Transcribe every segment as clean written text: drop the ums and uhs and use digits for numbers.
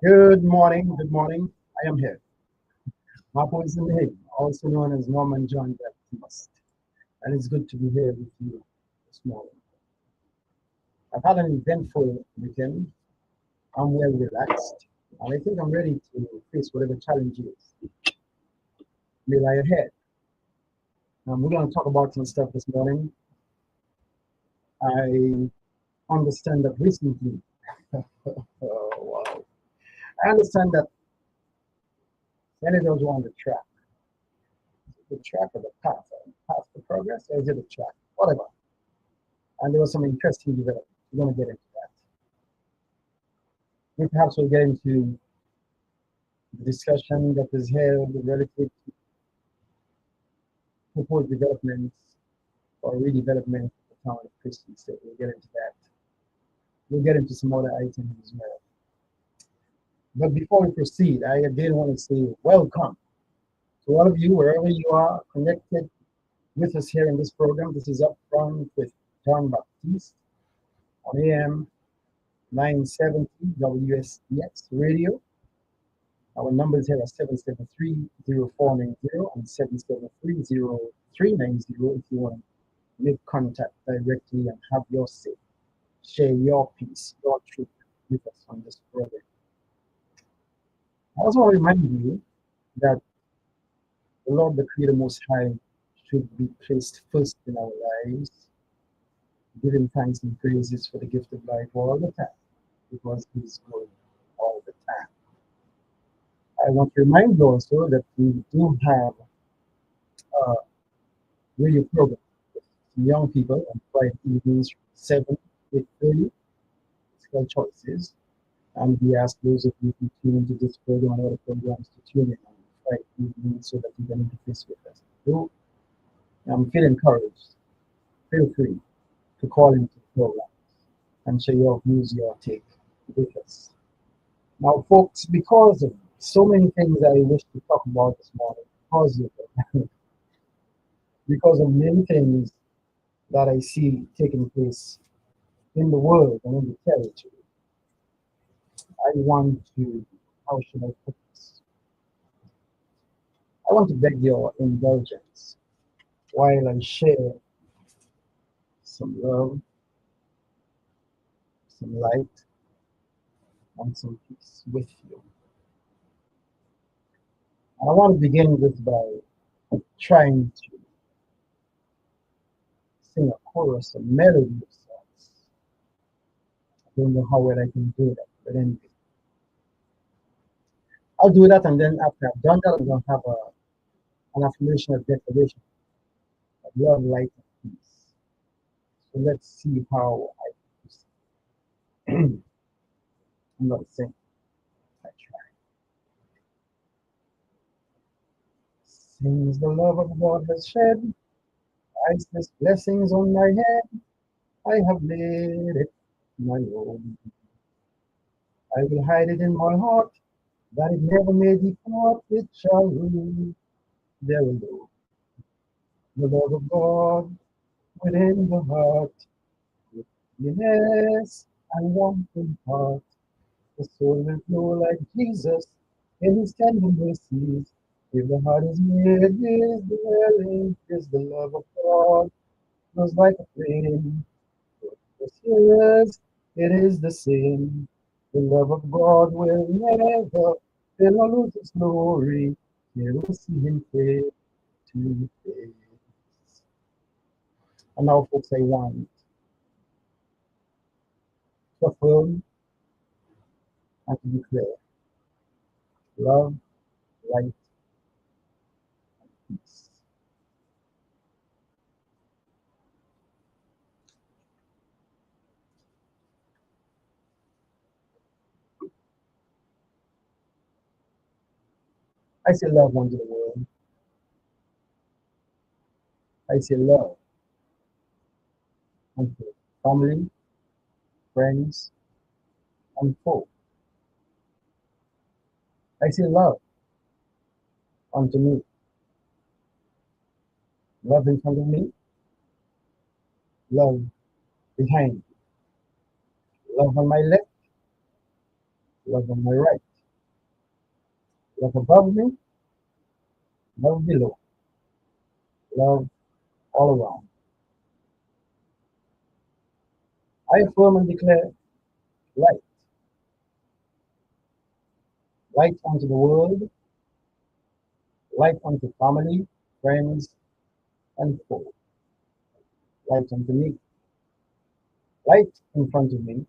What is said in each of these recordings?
Good morning, good morning. I am here. Marco is in the Hague, also known as Norman John Baptiste. And it's good to be here with you this morning. I've had an eventful weekend. I'm well relaxed, and I think I'm ready to face whatever challenges may lie ahead. We're going to talk about some stuff this morning. I understand that recently, oh, wow. I understand that senators were on the track of the path to progress, or is it a track? Whatever. And there was some interesting development. We're going to get into that. We perhaps will get into the discussion that is held relative to proposed developments or redevelopment of the town of Christie State. We'll get into that. We'll get into some other items as well. But before we proceed, I again want to say welcome to all of you, wherever you are connected with us here in this program. This is Upfront with John Baptiste on AM 970 WSTX radio. Our numbers here are 773-0490 and 773-0390 if you want to make contact directly and have your say. Share your piece, your truth with us on this program. I also want to remind you that the Lord, the Creator Most High, should be placed first in our lives, giving thanks and praises for the gift of life all the time, because He is good all the time. I want to remind you also that we do have a radio program with some young people on Friday evenings from 7 to 8:30. It's called Choices. And we ask those of you who tune into this program and other programs to tune in on Friday evening so that you can interface with us. So, feel encouraged. Feel free to call into the program and share your views, your take with us. Now, folks, because of so many things I wish to talk about this morning, because of many things that I see taking place in the world and in the territory, I want to, how should I put this? I want to beg your indulgence while I share some love, some light, and some peace with you. And I want to begin by trying to sing a chorus, a melody of sorts. I don't know how well I can do that, but anyway. I'll do that, and then after I've done that, I'm going to have an affirmation of declaration of love, light, and peace. So let's see how I proceed. I'm not saying I try. Since the love of God has shed priceless blessings on my head, I have made it my own. I will hide it in my heart, that it never may depart. It shall rule there alone. The love of God within the heart, with happiness and warmth in heart. The soul will flow like Jesus in His tender mercies. If the heart is made His dwelling, is the love of God flows like a flame. For years it is the same. The love of God will never fail or lose its glory. Here we see Him face to face. And now, folks, I want to affirm and to declare love, light, and peace. I say love unto the world. I say love unto family, friends, and foe. I say love unto me. Love in front of me, love behind me. Love on my left, love on my right, love above me, love below, love all around. I affirm and declare light, light unto the world, light unto family, friends, and foe, light unto me, light in front of me,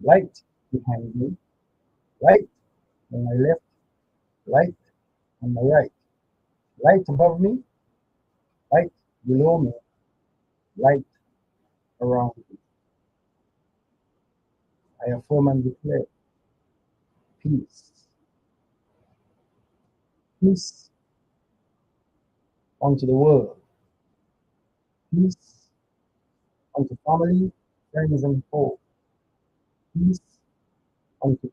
light behind me, light on my left, light on my right, light above me, light below me, light around me. I affirm and declare peace, peace unto the world, peace unto family, friends, and foe, peace unto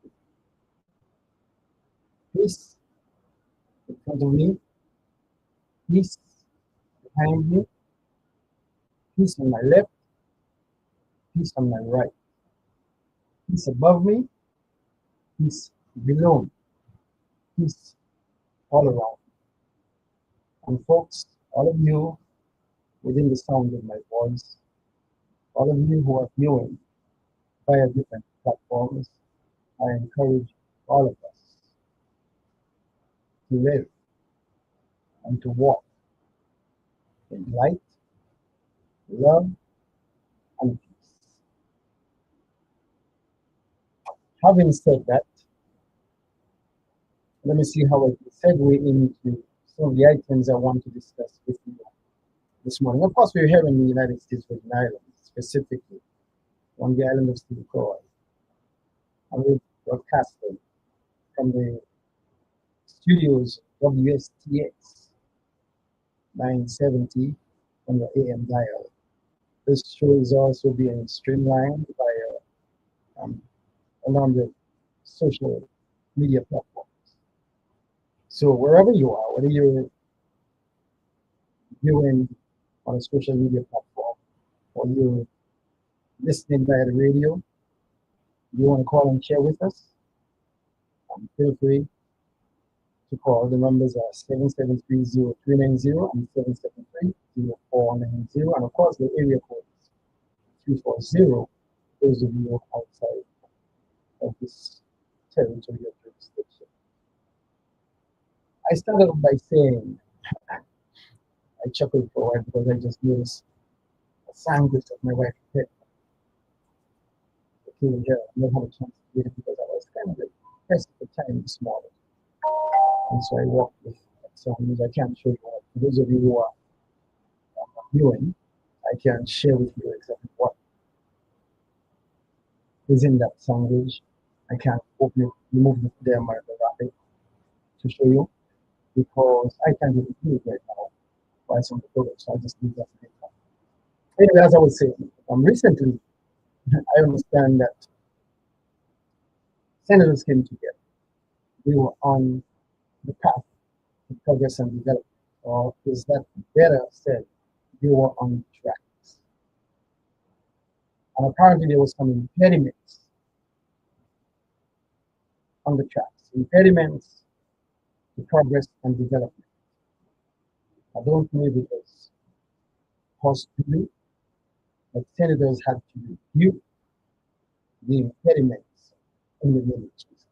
peace in front of me, peace behind me, peace on my left, peace on my right, peace above me, peace below me, peace all around. And folks, all of you within the sound of my voice, all of you who are viewing via different platforms, I encourage all of us to live and to walk in light, love, and peace. Having said that, let me see how I can segue into some of the items I want to discuss with you this morning. Of course, we're here in the United States Virgin Islands, specifically on the island of Steve Croy. And we're broadcasting from the studios WSTX 970 on the AM dial. This show is also being streamlined via along the social media platforms. So wherever you are, whether you're viewing on a social media platform or you're listening via the radio, you want to call and share with us, feel free to call. The numbers are 773-0390 and 773-0490. And of course, the area code is 340, those of you outside of this territorial jurisdiction. I started off by saying, I chuckled for a while because I just noticed a sandwich of my wife's head. Okay, yeah, I don't have a chance to get it because I was kind of pressed for time this morning. And so I walked with some news. I can't show you. For those of you who are viewing, I can share with you exactly what is in that sandwich. I can't open it, remove the wrap to show you because I can't get it right now by some of the products. So I just leave that later. Anyway, as I was saying, recently I understand that senators came together. We were on the path to progress and development, or is that better said, they were on tracks. And apparently there was some impediments on the tracks, impediments to progress and development. I don't know if it was possible, but senators had to review the impediments in the name of Jesus.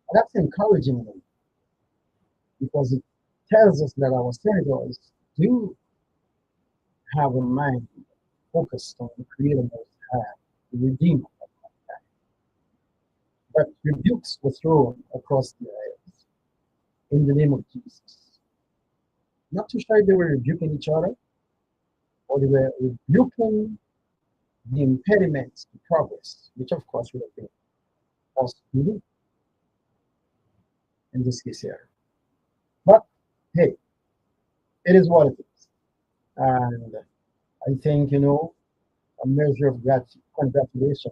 And that's encouraging me because it tells us that our senators do have a mind focused on the Creator Most High, the Redeemer of mankind. But rebukes were thrown across the aisles in the name of Jesus. Not too sure if they were rebuking each other or they were rebuking the impediments to progress, which of course would have been possible in this case here. But hey, it is what it is. And I think, a measure of congratulation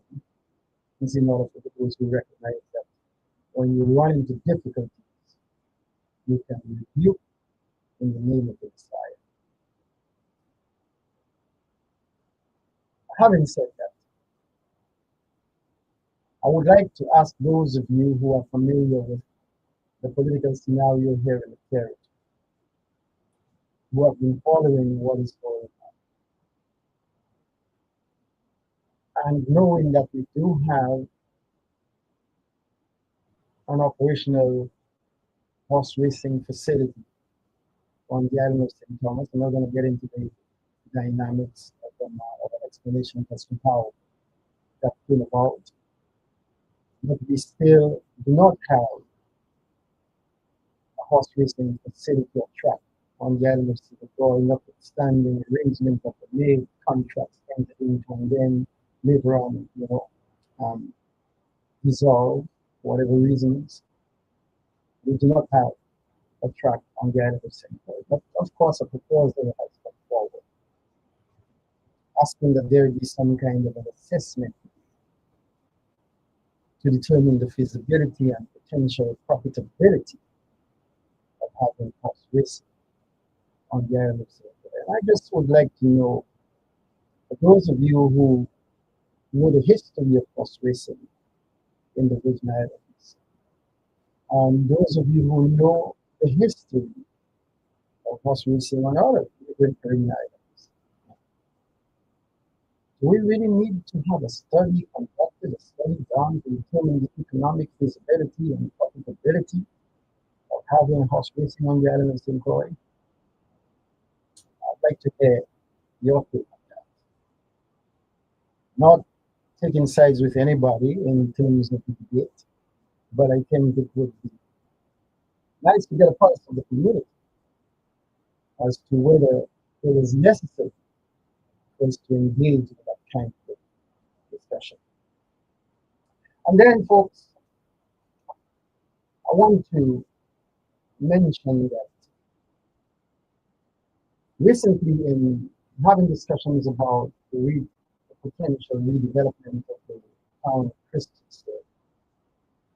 is in order for those who recognize that when you run into difficulties, you can rebuke in the name of the Messiah. Having said that, I would like to ask those of you who are familiar with the political scenario here in the territory, who have been following what is going on, and knowing that we do have an operational horse racing facility on the island of St. Thomas. I'm not going to get into the dynamics of the explanation as to how that came about, but we still do not have a horse racing facility or track on the island of St. Thomas, notwithstanding arrangement of the made contracts entered into and then later on, um, dissolved for whatever reasons. We do not have a track on the island of St. Thomas. But of course, a proposal has come forward asking that there be some kind of an assessment to determine the feasibility and potential profitability of having horse racing on the island of St. Thomas. And I just would like to know, for those of you who know the history of horse racing in the Virgin Islands, those of you who know the history of horse racing on other Caribbean islands, do we really need to have a study conducted, a study done to determine the economic feasibility and profitability of having horse racing on the island of St. Croix? I'd like to hear your take on that. Not taking sides with anybody in terms of the debate, but I think it would be nice to get a pulse of the community as to whether it is necessary for us to engage in that kind of discussion. And then, folks, I want to mention that recently, in having discussions about the potential redevelopment of the town of Christie,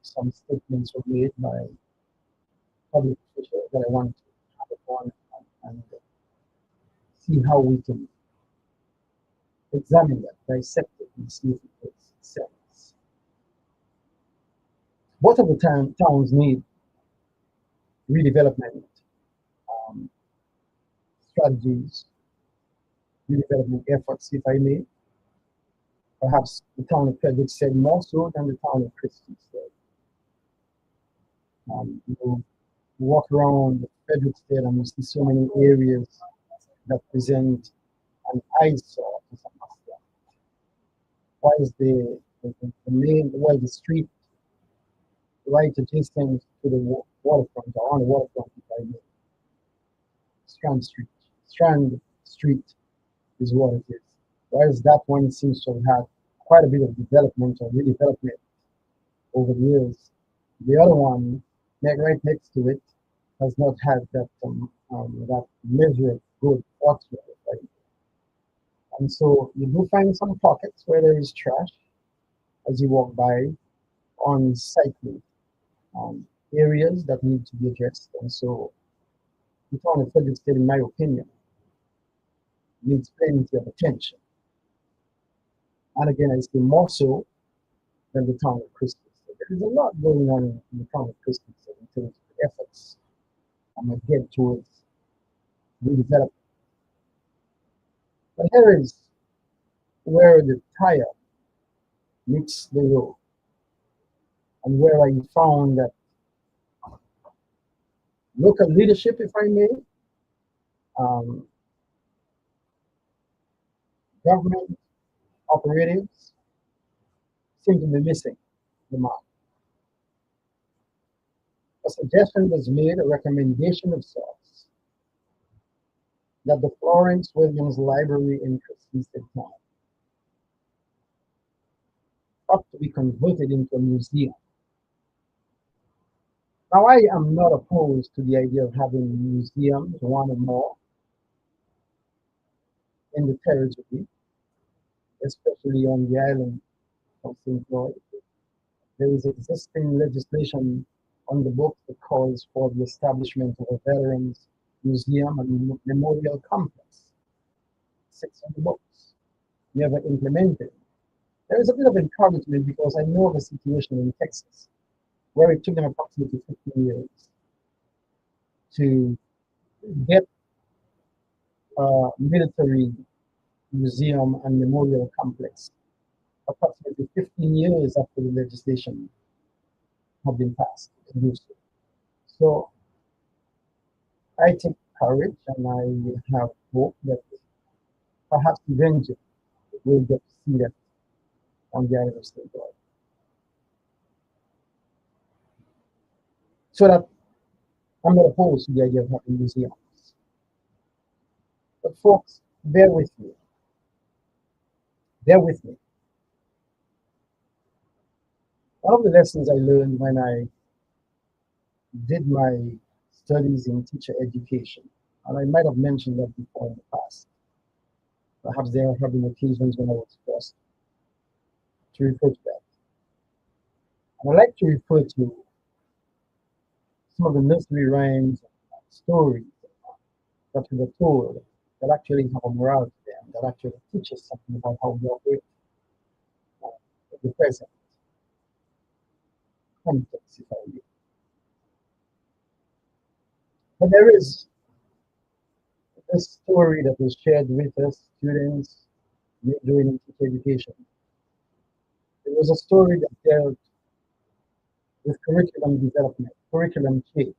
some statements were made by public officials that I want to have upon and see how we can examine that, dissect it, and see if it makes sense. Both of the towns need redevelopment strategies, redevelopment efforts, if I may. Perhaps the town of Frederick said more so than the town of Christie said. You walk around Frederick State and you see so many areas that present an eyesore to some extent. Why is the main, well, the street right adjacent to the waterfront, or on the waterfront, if I may, Strand Street. Strand Street is what it is. Whereas that one seems to have had quite a bit of development or redevelopment over the years. The other one, right next to it, has not had that that measure of good whatsoever. Right? And so you do find some pockets where there is trash as you walk by on cycling areas that need to be addressed. And so the town of Frederick State, in my opinion, needs plenty of attention. And again, I say more so than the town of Christie. There is a lot going on in the town of Christie in terms of efforts again towards redevelopment. But here is where the tire meets the road, and where I found that local leadership, if I may, government operatives seem to be missing the mark. A suggestion was made, a recommendation of sorts, that the Florence Williams Library in Christie Town ought to be converted into a museum. Now, I am not opposed to the idea of having museums, one or more, in the territory, especially on the island of St. Croix. There is existing legislation on the books that calls for the establishment of a Veterans Museum and Memorial Complex. 6 on the books, never implemented. There is a bit of encouragement because I know of a situation in Texas where it took them approximately 15 years to get a military museum and memorial complex, approximately 15 years after the legislation had been passed to do so. So I take courage and I have hope that perhaps eventually we'll get to see that on the Island of St. George. So that I'm not opposed to the idea of having museums. But folks, bear with me. Bear with me. One of the lessons I learned when I did my studies in teacher education, and I might have mentioned that before in the past. Perhaps there have been occasions when I was forced to refer to that. And I like to refer to some of the nursery rhymes and stories that we were told that actually have a moral to them, that actually teach us something about how we operate in the present context, if I will. But there is a story that was shared with us, students, during teacher education. It was a story that dealt with curriculum development, curriculum change.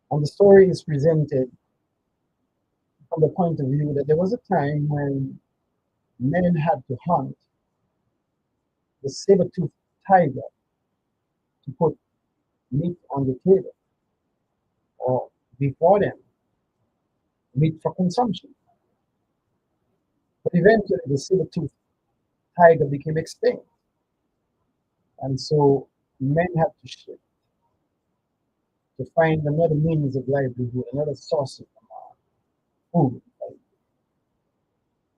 And the story is presented from the point of view that there was a time when men had to hunt the saber-toothed tiger to put meat on the table, or before them, meat for consumption. But eventually the saber-toothed tiger became extinct. And so men had to shift to find another means of livelihood, another source of food.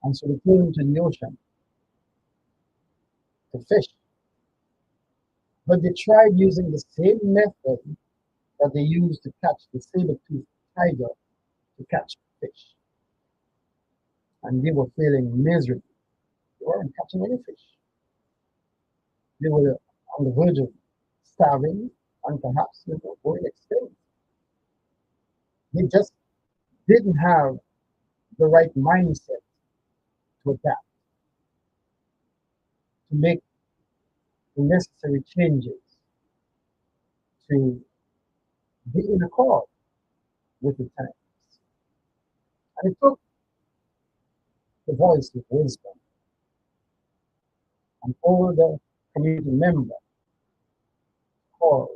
And so they came to the ocean to fish. But they tried using the same method that they used to catch the saber-toothed tiger to catch fish. And they were failing miserably. They weren't catching any fish. They were on the verge of starving and perhaps going extinct. They just didn't have the right mindset to adapt, to make the necessary changes, to be in accord with the times. And it took the voice of wisdom, an older community member called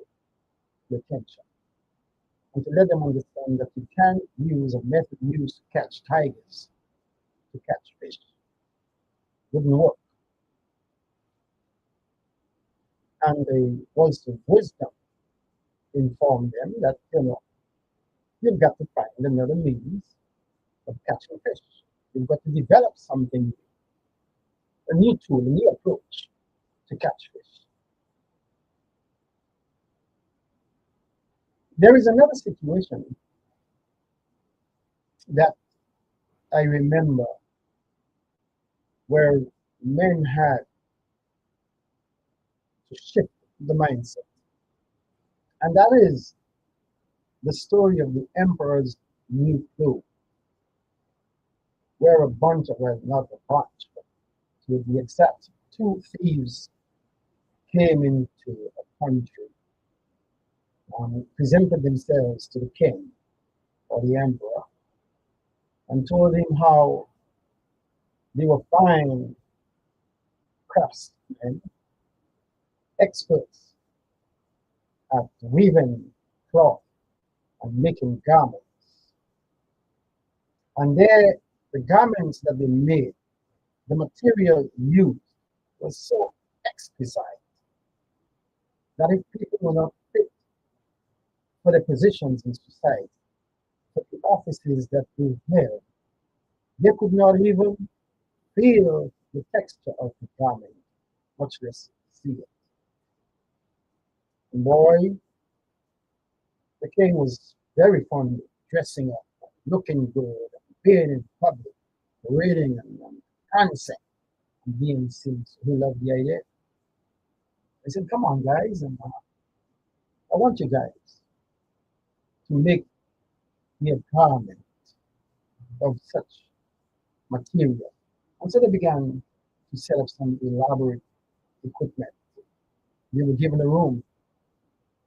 the attention, and to let them understand that you can't use a method used to catch tigers to catch fish. It wouldn't work. And the voice of wisdom informed them that, you've got to find another means of catching fish. You've got to develop something, a new tool, a new approach to catch fish. There is another situation that I remember where men had to shift the mindset. And that is the story of the emperor's new clothes, where a bunch of, well, not a bunch, but to be exact, two thieves came into a country, presented themselves to the king or the emperor, and told him how they were fine craftsmen, experts at weaving cloth and making garments. And there, the garments that they made, the material used was so exquisite that if people were not fit for the positions in society, for the offices that they held, they could not even feel the texture of the garment, much less see it. And boy, the king was very fond of dressing up, looking good, being in public, reading and dancing. and being seen. So he loved the idea. I said, come on, guys, and I want you guys to make me a garment of such material. And so they began to set up some elaborate equipment. They were given a room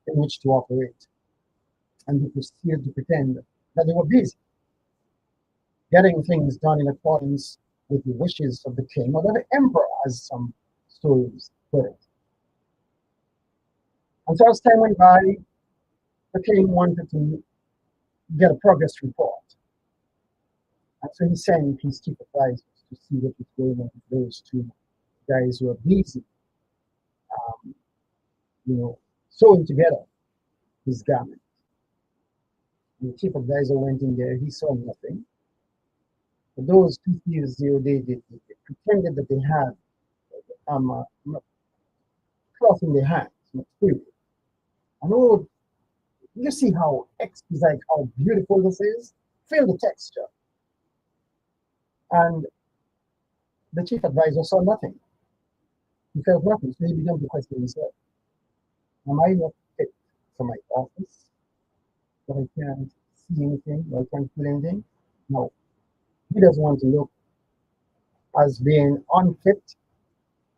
in which to operate, and they proceeded to pretend that they were busy, getting things done in accordance with the wishes of the king or the emperor, as some stories put it. And so as time went by, the king wanted to get a progress report. And so he sent his chief advisors to see what was going on with those two guys who were busy, um, sewing together his garment. And the chief advisor went in there, he saw nothing. But those two thieves, they pretended that they had cloth in their hands, material. And oh, you see how exquisite, how beautiful this is? Feel the texture. And the chief advisor saw nothing. He felt nothing, so he began to question himself. Am I not fit for my office? That I can't see anything, or I can't feel anything? No. He doesn't want to look as being unfit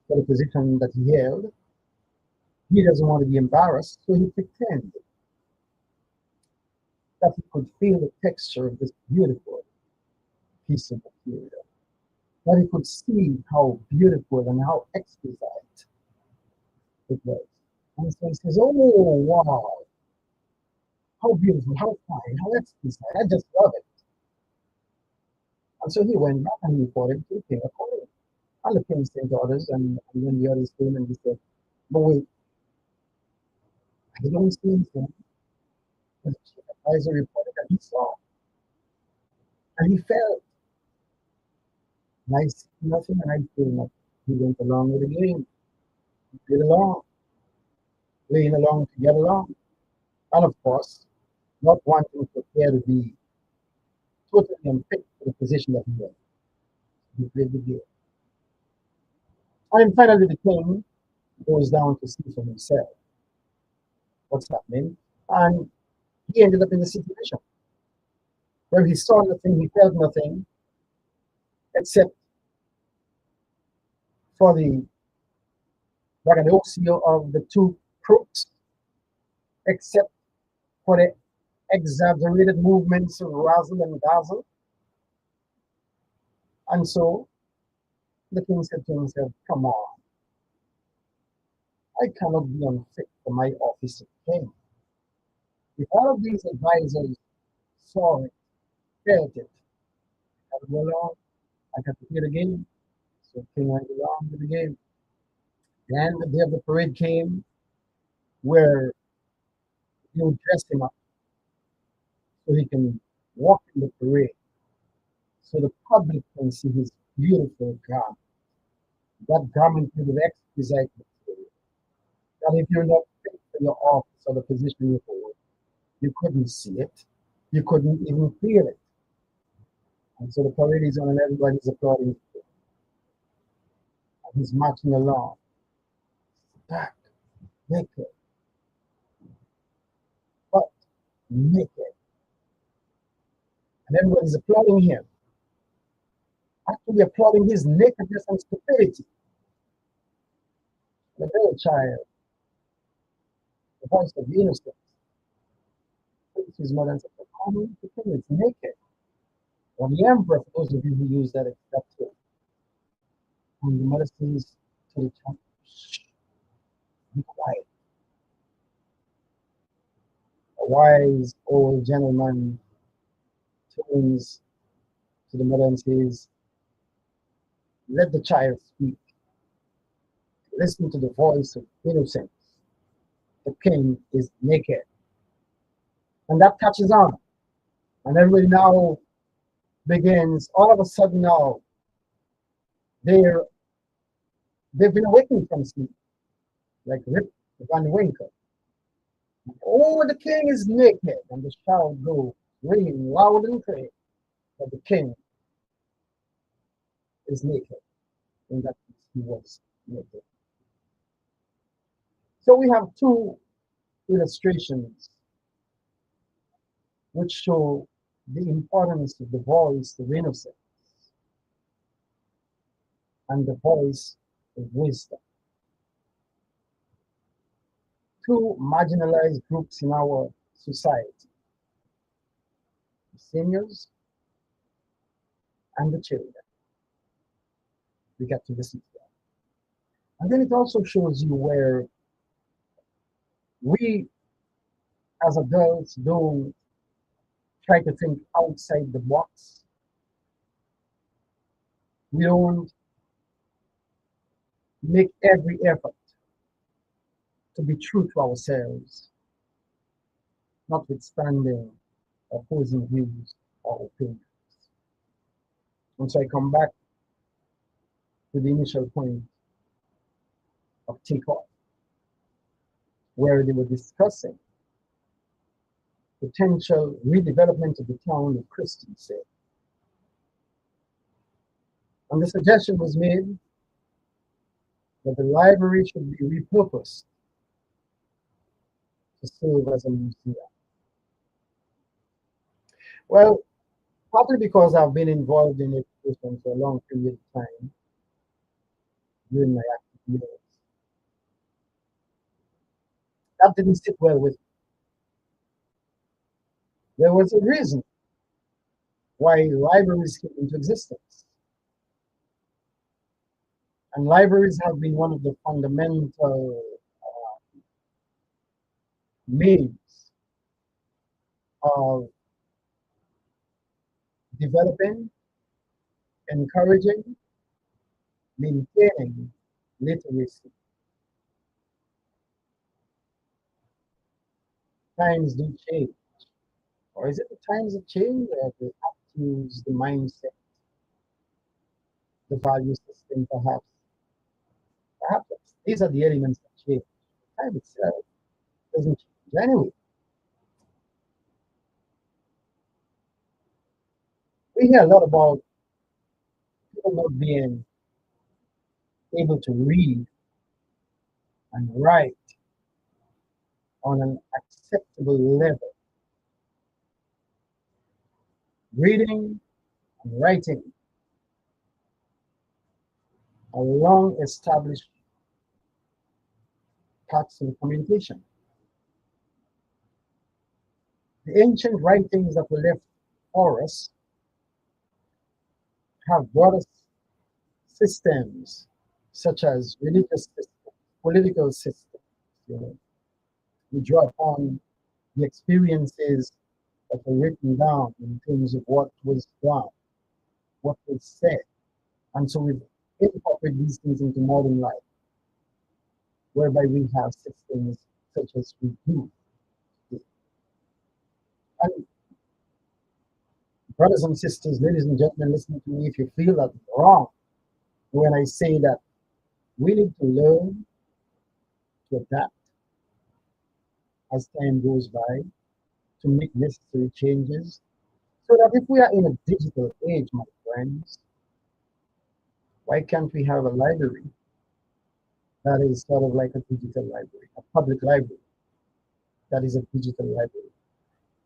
for the position that he held. He doesn't want to be embarrassed, so he pretended that he could feel the texture of this beautiful piece of material, that he could see how beautiful and how exquisite it was. And so he says, oh, wow, how beautiful, how fine, how exquisite, I just love it. And so he went back and reported to the king accordingly. And the king sent orders, and then the others came and he said, but wait, I don't see anything. The chief advisor reported that he saw, and he felt, and I see nothing, and I feel nothing. He went along with the game, he played along, playing along to get along. And of course, not wanting to appear to be totally unfit for the position that he had. He played the game. And then finally, the king goes down to see for himself what's happening. And he ended up in a situation where he saw nothing, he felt nothing, except for the braggadocio of the two crooks, except for the exaggerated movements of razzle and dazzle. And so the king said to himself, come on, I cannot be unfit for my office of king. If all of these advisors saw it, felt it, I had to go along, I got to play the game. So the king went along with the game. Then the day of the parade came where he would dress him up so he can walk in the parade, so the public can see his beautiful garment. That garment with the exquisite material. That if you're not fit for your office or the position you hold, you couldn't see it. You couldn't even feel it. And so the parade is on and everybody's applauding. And he's marching along, back, naked, but naked. And everybody's applauding him, actually applauding his nakedness and stupidity. The little child, the voice of the innocence, said to his mother and said, "Mommy, the king is naked." Or the emperor, for those of you who use that term. And the mother says to the child, "Shh, be quiet." A wise old gentleman turns to the mother and says, "Let the child speak. Listen to the voice of innocence. The king is naked." And that catches on. And everybody now begins, all of a sudden now, they've been awakened from sleep, like Rip Van Winkle. Oh, the king is naked. And the shout goes, ringing loud and clear, that the king is naked in that he was making. So we have two illustrations which show the importance of the voice of innocence and the voice of wisdom. Two marginalized groups in our society, the seniors and the children. We get to listen to them. And then it also shows you where we as adults don't try to think outside the box. We don't make every effort to be true to ourselves, notwithstanding opposing views or opinions. And so I come back to the initial point of takeoff, where they were discussing potential redevelopment of the town of Christiansted. And the suggestion was made that the library should be repurposed to serve as a museum. Well, partly because I've been involved in education for a long period of time during my active years, that didn't sit well with me. There was a reason why libraries came into existence. And libraries have been one of the fundamental means of developing, encouraging, maintaining literacy. Times do change. Or is it the times of change or the attitudes, the mindset, the value system, perhaps? Perhaps these are the elements that change. The time itself doesn't change anyway. We hear a lot about people not being able to read and write on an acceptable level. Reading and writing are long established parts of communication. The ancient writings that were left for us have brought us systems such as religious systems, political systems. You know, we draw upon the experiences that were written down in terms of what was done, what was said. And so we've incorporated these things into modern life, whereby we have systems such as we do. And brothers and sisters, ladies and gentlemen, listen to me if you feel that wrong when I say that we need to learn to adapt as time goes by, to make necessary changes, so that if we are in a digital age, my friends, why can't we have a library that is sort of like a digital library, a public library that is a digital library?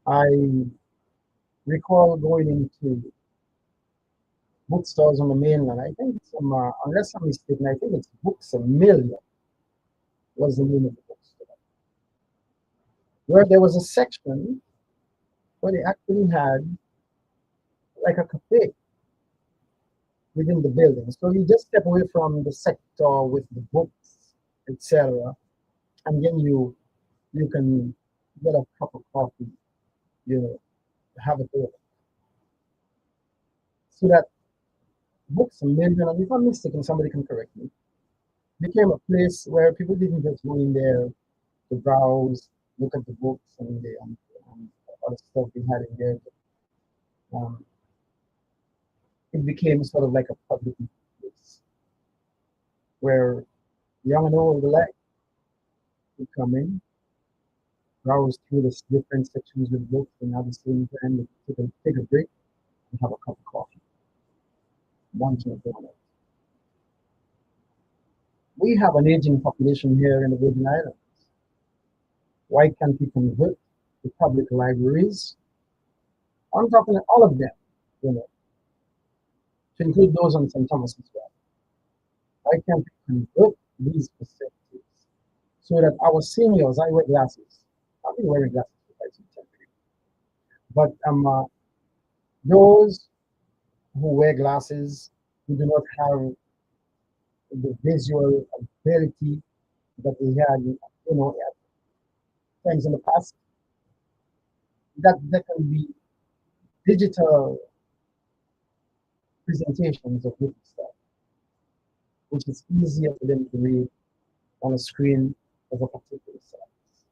I recall going into bookstores on the mainland. I think some, unless I'm mistaken, I think it's Books a Million was the name of the bookstore, where there was a section where they actually had like a cafe within the building. So you just step away from the sector with the books, etc., and then you can get a cup of coffee, you know, have it there. So that Books a Million, and if I'm mistaken, somebody can correct me, became a place where people didn't just go in there to browse, look at the books and other stuff they had in there. Um, it became sort of like a public place where young and old alike would come in, browse through the different sections of the books, and at the same time, they take a break and have a cup of coffee, one to a donut. We have an aging population here in the Virgin Islands. Why can't we convert the public libraries? I'm talking all of them, you know, to include those on St. Thomas as well. Why can't we convert these facilities so that our seniors, I wear glasses. I've been wearing glasses for quite some time. But those who wear glasses who do not have the visual ability that they had, you know, at times in the past, that there can be digital presentations of different stuff, which is easier for them to read on a screen of a particular size.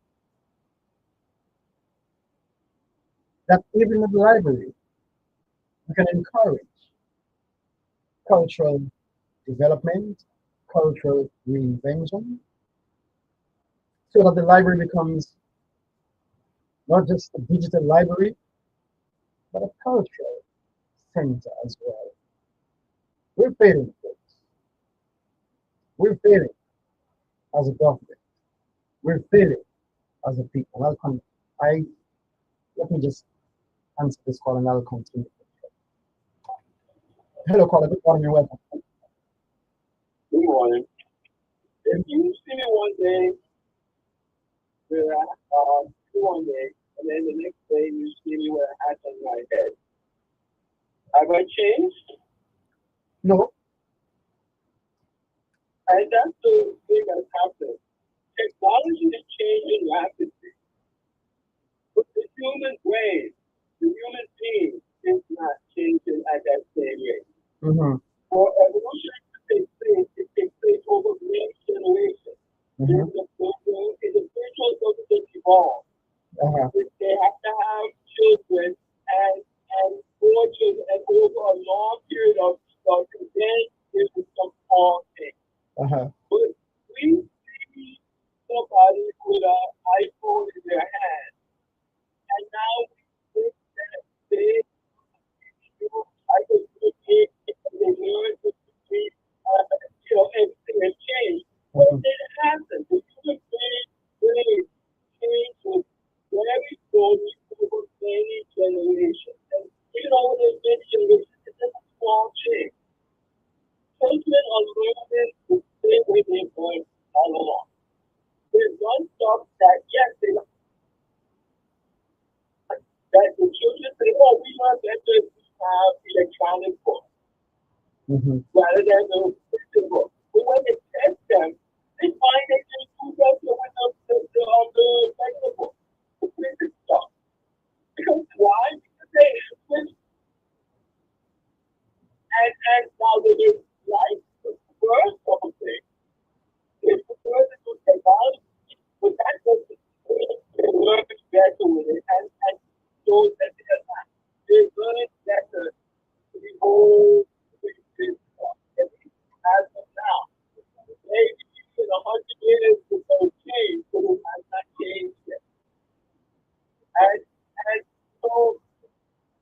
That even in the library, we can encourage cultural development, cultural reinvention, so that the library becomes not just a digital library, but a cultural center as well. We're failing, folks. We're failing as a government. We're failing as a people. I let me just answer this call and I'll continue. Hello, caller. Good morning and welcome. Good morning. If you see me one day, one day, and then the next day you see me with a hat on my head, have I changed? No. And that's the thing that's happening. Technology is changing rapidly, but the human brain, the human being, is not changing at that same rate. Mm-hmm. For evolution to take place, it takes place over many generations. Mm-hmm. Individuals doesn't evolve. They have to have children and more children, and over a long period of stuff, and then there is some small thing. But we see somebody with an iPhone in their hand, and now we think that they, I could be, they learn to be, everything has changed. But it didn't happen. The human brain changed very slowly over many generations. And even over those many generations, it's just a small change. Children are learning the same way they learned all along. There's one stuff that, yes, that the children say, oh, we learn better if we have electronic books rather than the physical books. But when they test them, they find they can do better with the regular books, the physics stuff. Because why? Because they switch. And now they like the first something. It's the first to technology, but that doesn't mean they learn better with it. And those that they learn better the whole stuff. At least as of now. Maybe in 100 years it will change, but it has not changed yet. And so,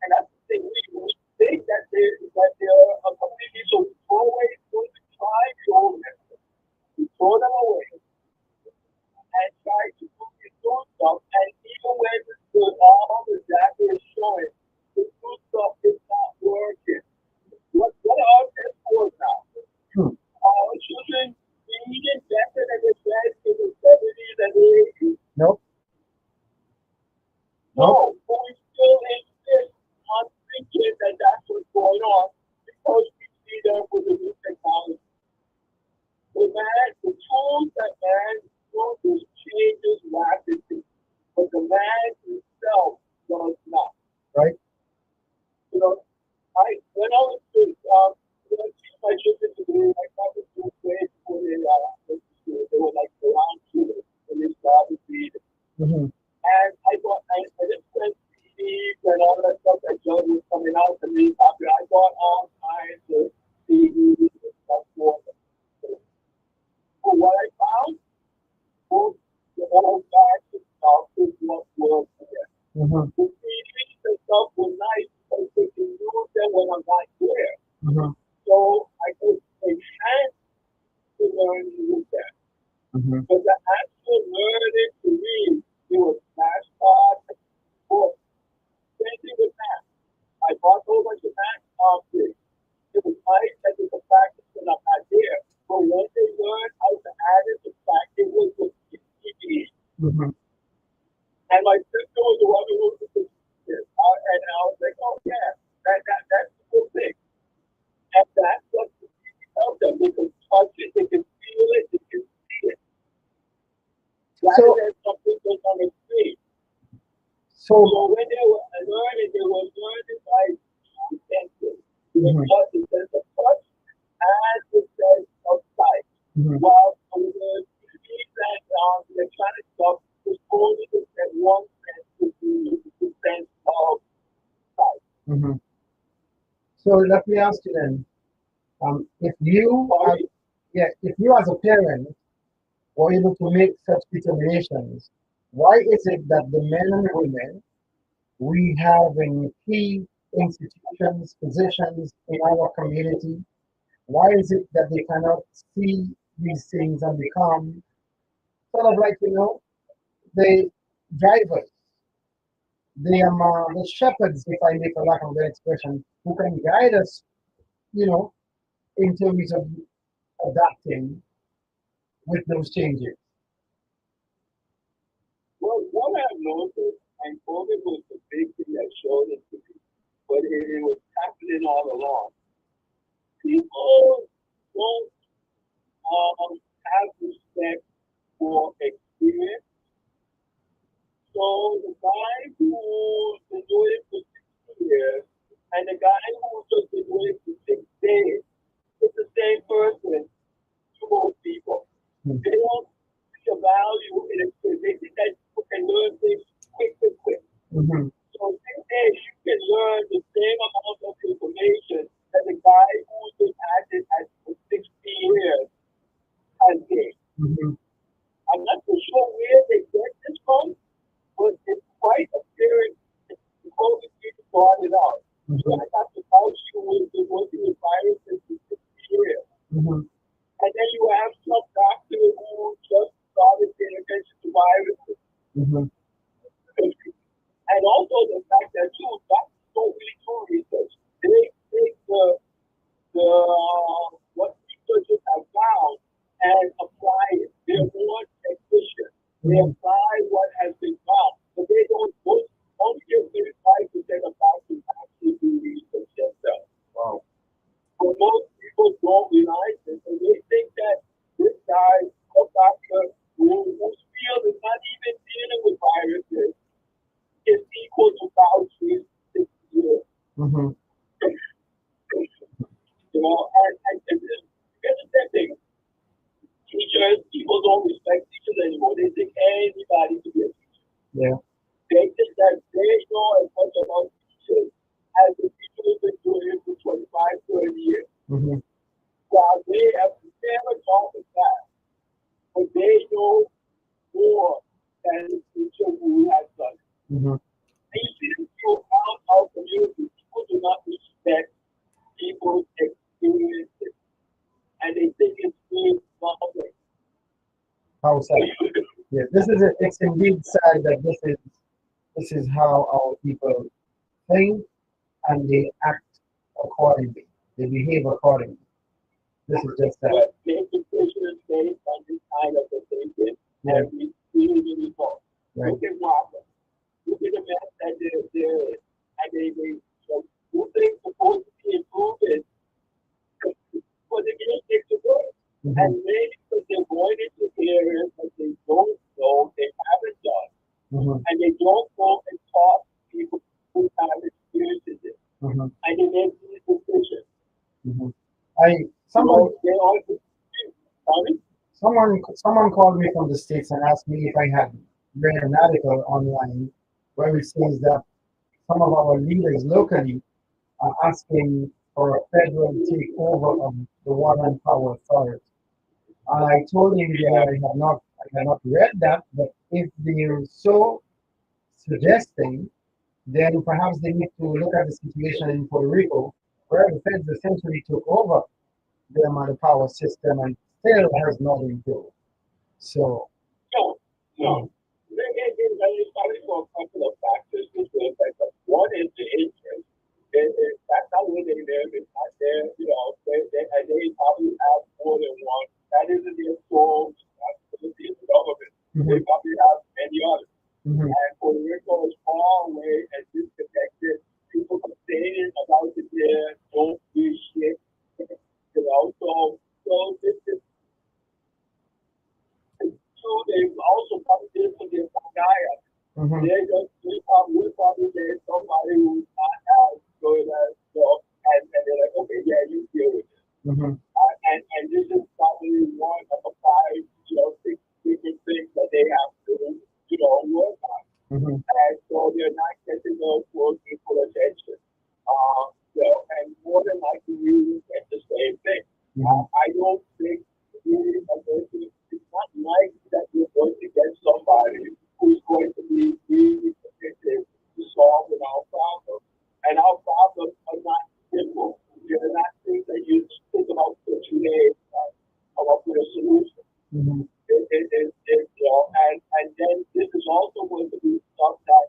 and that's the thing, we think that they're a completely, so we always going to try to throw them. We throw them away and try to do stuff. And even when all the data is showing, the new stuff is not working. What are their scores now? Are children reading better than they read in the 70s and the 80s? Nope. No, but we still insist on thinking that that's what's going on because we see them with the new technology. The tools that man uses changes rapidly, but the man himself does not. Right. When I was my children today, I thought it was great before they were like around two when they started reading. And I just went CDs and all that stuff that Joe was coming out to me. I bought all kinds of CDs and stuff for them. But what I found was the old fashioned stuff is what works there. The CDs and stuff were nice because they can use them when I'm not there. So I could enhance the learning actual learning to read, it was flashcards, books, same thing with math. I bought a whole bunch of math things. It was nice that they could practice when I'm not there. But when they learned how to add and subtract, it was with TV. Mm-hmm. And my sister was the one who was the teacher. And I was like, oh yeah, that's the cool thing. And that's what the TV tells them. They can touch it, they can feel it, they can see it. Rather than something that's on the screen. So when they were learning by two senses. The sense of touch and the sense of sight. While the TVs and electronic stuff is only the one sense, the sense of sight. So let me ask you then, if you as a parent were able to make such determinations, why is it that the men and women we have in key institutions, positions in our community, why is it that they cannot see these things and become sort of like, the drivers, the shepherds, if I make a lack of the expression, who can guide us, in terms of adapting with those changes? Well, what I've noticed, and COVID was the big thing that showed it to me, but it was happening all along. People don't have respect for experience. So the guy who's been doing it for 60 years and the guy who's just been doing it for 6 days, it's the same person to most people. They don't see a value in it. They think that people can learn things quick. So 6 days, you can learn the same amount of information that the guy who's been at it for 60 years has gained. I'm not so sure where they get this from, but it's quite apparent the COVID people brought it out. So I got to tell you who's been working with viruses for 60 years. And then you have some doctor who just started paying attention to viruses. And also the fact that doctors don't really do research. They take what researchers have found and apply it. They're more technicians. They apply what has been found. But they don't only give 35% of doctors actually do research themselves. Wow. But most people don't realize this, and they think that this guy, or doctor, whose field is not even dealing with viruses, is equal to Fauci's 6 years. And here's the thing. Teachers, people don't respect teachers anymore. They think anybody can be a teacher. Yeah. They think that they know as much about teachers as the people who've been doing it for 25, 30 years. While they have never taught the class, but they know more than the teacher who has done it. And you see this throughout our community. People do not respect people's experiences, and they think it's being something. How sad. Yeah, it's indeed sad that this is how our people think and they act accordingly. They behave accordingly. This is just that. But make decisions based on this kind of thinking, and we really fall. Right. Look at Walker. Look at the mess that they're in. And they do things supposed to be improving, but they can't take the work. And maybe because they're going into areas that they don't know, they haven't done. And they don't go and talk to people who have experiences in it. And they make these decisions. Someone called me from the States and asked me if I had read an article online where it says that some of our leaders locally are asking for a federal takeover of the Water and Power Authority. And I told him that I had not read that, but if they're so suggesting, then perhaps they need to look at the situation in Puerto Rico, where the feds essentially took over the power system and still has not improved. So No. It's probably for a couple of factors which will affect us. One is the interest. That's not living there. It's not there. They probably have more than one. That isn't their sole responsibility of the government. They probably have many others. And Puerto Rico is far away and disconnected. People complaining about it there don't do shit. So this is true. They also probably did for their guy. We'll probably get somebody who's not as good as and they're like, okay, yeah, you deal with it. And this is probably one of the five, 6 different things that they have to, work on. And so they're not getting those full equal attention. And more than likely, we will get the same thing. I don't think it's not likely that we're going to get somebody who's going to be really committed to solving our problems. And our problems are not simple. They're not things that you think about for 2 days and come up with a solution. And then this is also going to be stuff that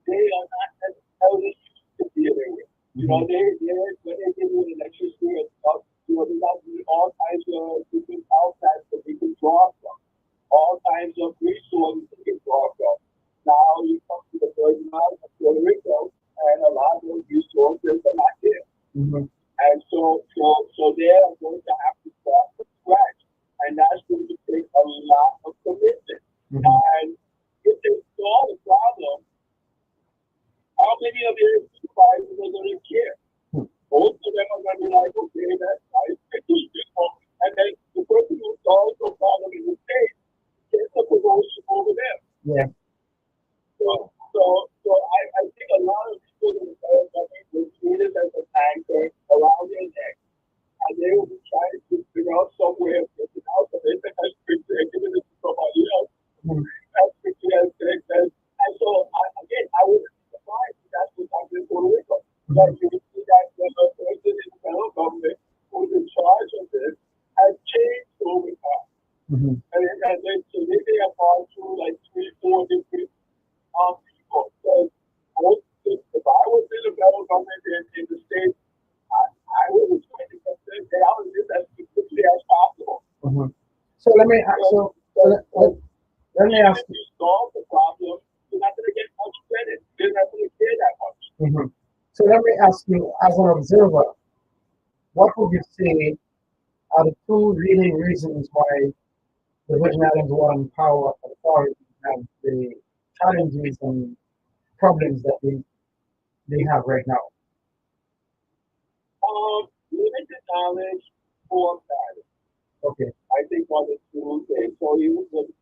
they are not necessarily used to dealing with. When they deal with electricity and stuff, there's got to be all kinds of different outlets that we can draw from, all kinds of resources we can draw from. Now you come to the Virgin Islands of Puerto Rico, and a lot of those resources are not there. And so they're going to have to start from scratch, and that's going to take a lot of commitment. And if they solve the problem, how many of your supervisors are going to care? Most of them are going to be like, okay, that's nice. And then the person who solves the problem in the state gets a promotion over them. Yeah. So I think a lot of people in the federal government will treat it as a anchor around their neck. And they will be trying to figure out some way of getting out of it and giving it to somebody else. And so, again, I wouldn't be surprised if that's what's happening in Puerto Rico. But you would see that the person in the federal government who's in charge of this has changed over time. And then, so they may have gone through like 3, 4 different people. So if I was in the federal government in the state, I would be trying to get out of this as quickly as possible. So let me ask you. If you solve the problem, you're not going to get much credit. You're not going to care that much. So let me ask you, as an observer, what would you say are the 2 leading reasons why the Virgin Islands Water and Power Authority have the challenges and problems that they have right now? Limited knowledge for that. Okay. I think on the 2 things. So you would.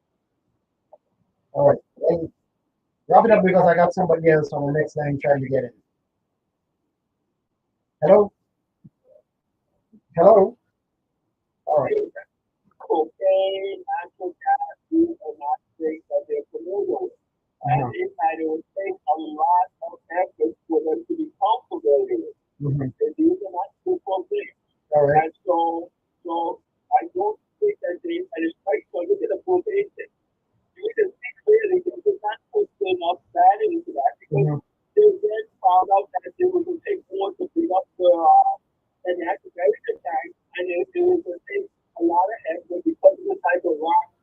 All right. And wrap it up because I got somebody else on the next line trying to get in. Hello? All right. Cocaine, natural gas, these are not things that they're familiar with. And it would take a lot of effort for them to become familiar with. And these are not simple things. All right. And so I don't think that and it's like, so look at the quotation. You can see clearly they did not put enough value into that because they then found out that it was going to take more to bring up and they had to bury the tank, and it was going to take a lot of effort because of the type of rock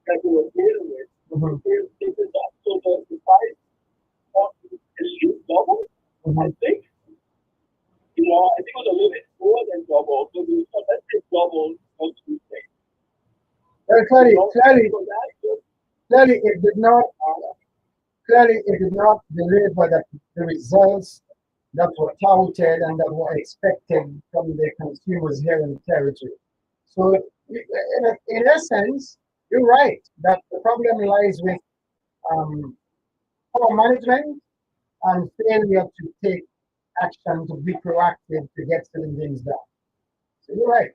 that they were dealing with. It is up. So the price of the shoot doubled, I think. I think it was a little bit more than double. So let's say double those 2 things. Very clearly, it did not. Clearly, it did not deliver the results that were touted and that were expected from the consumers here in the territory. So, in essence, you're right that the problem lies with poor management and failure to take action to be proactive to get certain things done. So you're right.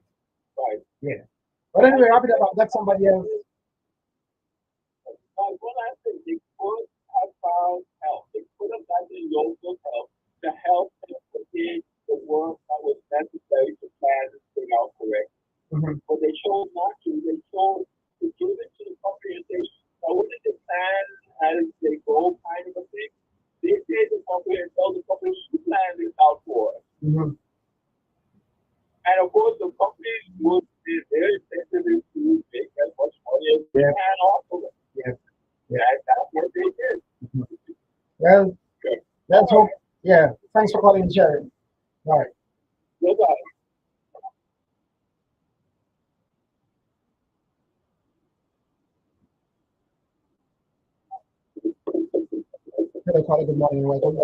Right. Yeah. But anyway, wrap it up. I've got somebody else. One last thing, they could have found help. They could have gotten local help to help them within the work that was necessary to plan this thing out correctly. But they chose not to. They chose to give it to the company and say, now what did they plan Mm-hmm. And of course, the companies would be very sensitive to make as much money as they can off of it. Yeah. That's what they did. Mm-hmm. Well, let's hope. Yeah. Thanks for calling and sharing. All right. Goodbye. Hello, caller. Good morning. Welcome.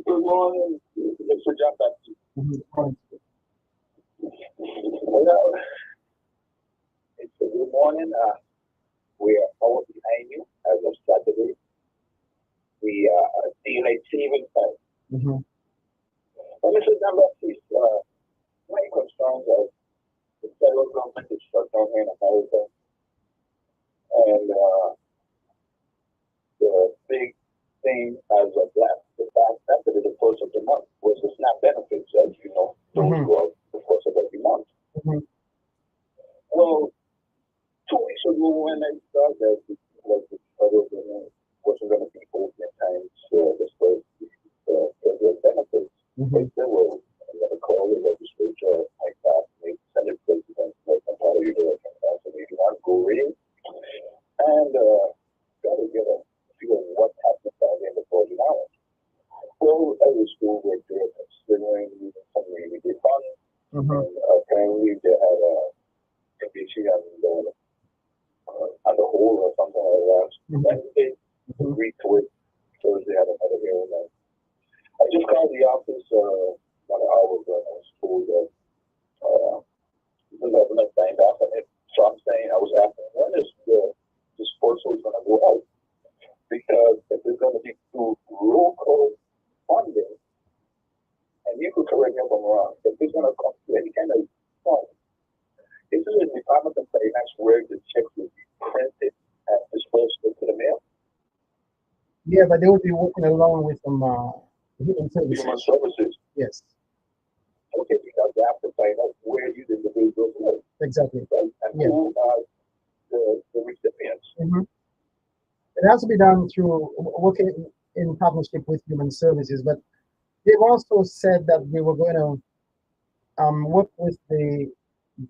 Good morning, Mr. Baptiste. Mm-hmm. Well, it's a good morning. We are all behind you as of Saturday. We are daylight saving time. Mm-hmm. And Mr. Baptiste, my concerns are the federal government is shut down here in America. And the big thing as of that, the fact that the first of the month was the SNAP benefits, as you know, those were the first of every month. Mm-hmm. Well, 2 weeks ago when I saw that the federal government wasn't going to be open at times disperse the benefits, they were going to call the legislature like that, make Senate President, like Ontario, you do it, and you want to go in and got to get a feel of what happened down there in the 40 hours. Well, every school were there considering some really good fun. And apparently they had a NBC on the whole or something like that. And they agreed to it because they had another hearing. I just called the office about an hour ago and I was told that the government signed off on it. So I'm saying, I was asking, when is the dispersal going to go out? Because if it's going to be through local funding, and you could correct me if I'm wrong, if it's going to come to any kind of fund, is it the Department of Finance where the checks will be printed and dispersed into the mail? Yeah, but they would be working along with some human services. Human services. Yes. Okay, because they have to find out where you did the individuals live. Exactly. Right? And who are the recipients. Mm-hmm. It has to be done through working in partnership with human services, but they've also said that they were going to work with the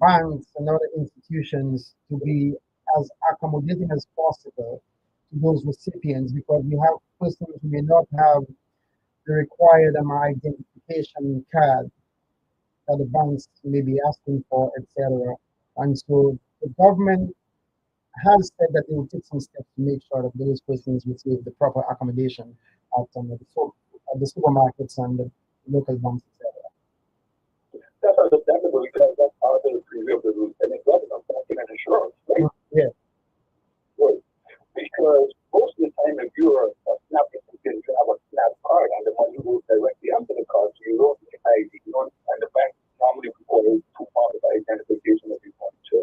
banks and other institutions to be as accommodating as possible to those recipients, because you have persons who may not have the required identification card that the banks may be asking for, etc. And so the government has said that they will take some steps to make sure that those persons receive the proper accommodation at the supermarkets and the local banks, etc. That's understandable because that's part of the preview of the lieutenant governor banking and insurance, right? Yeah. Right. Because most of the time, if you're a SNAP recipient, you have a SNAP card and the money goes directly onto the card, so you don't need ID. You don't, and the bank normally requires 2 forms of identification if you want to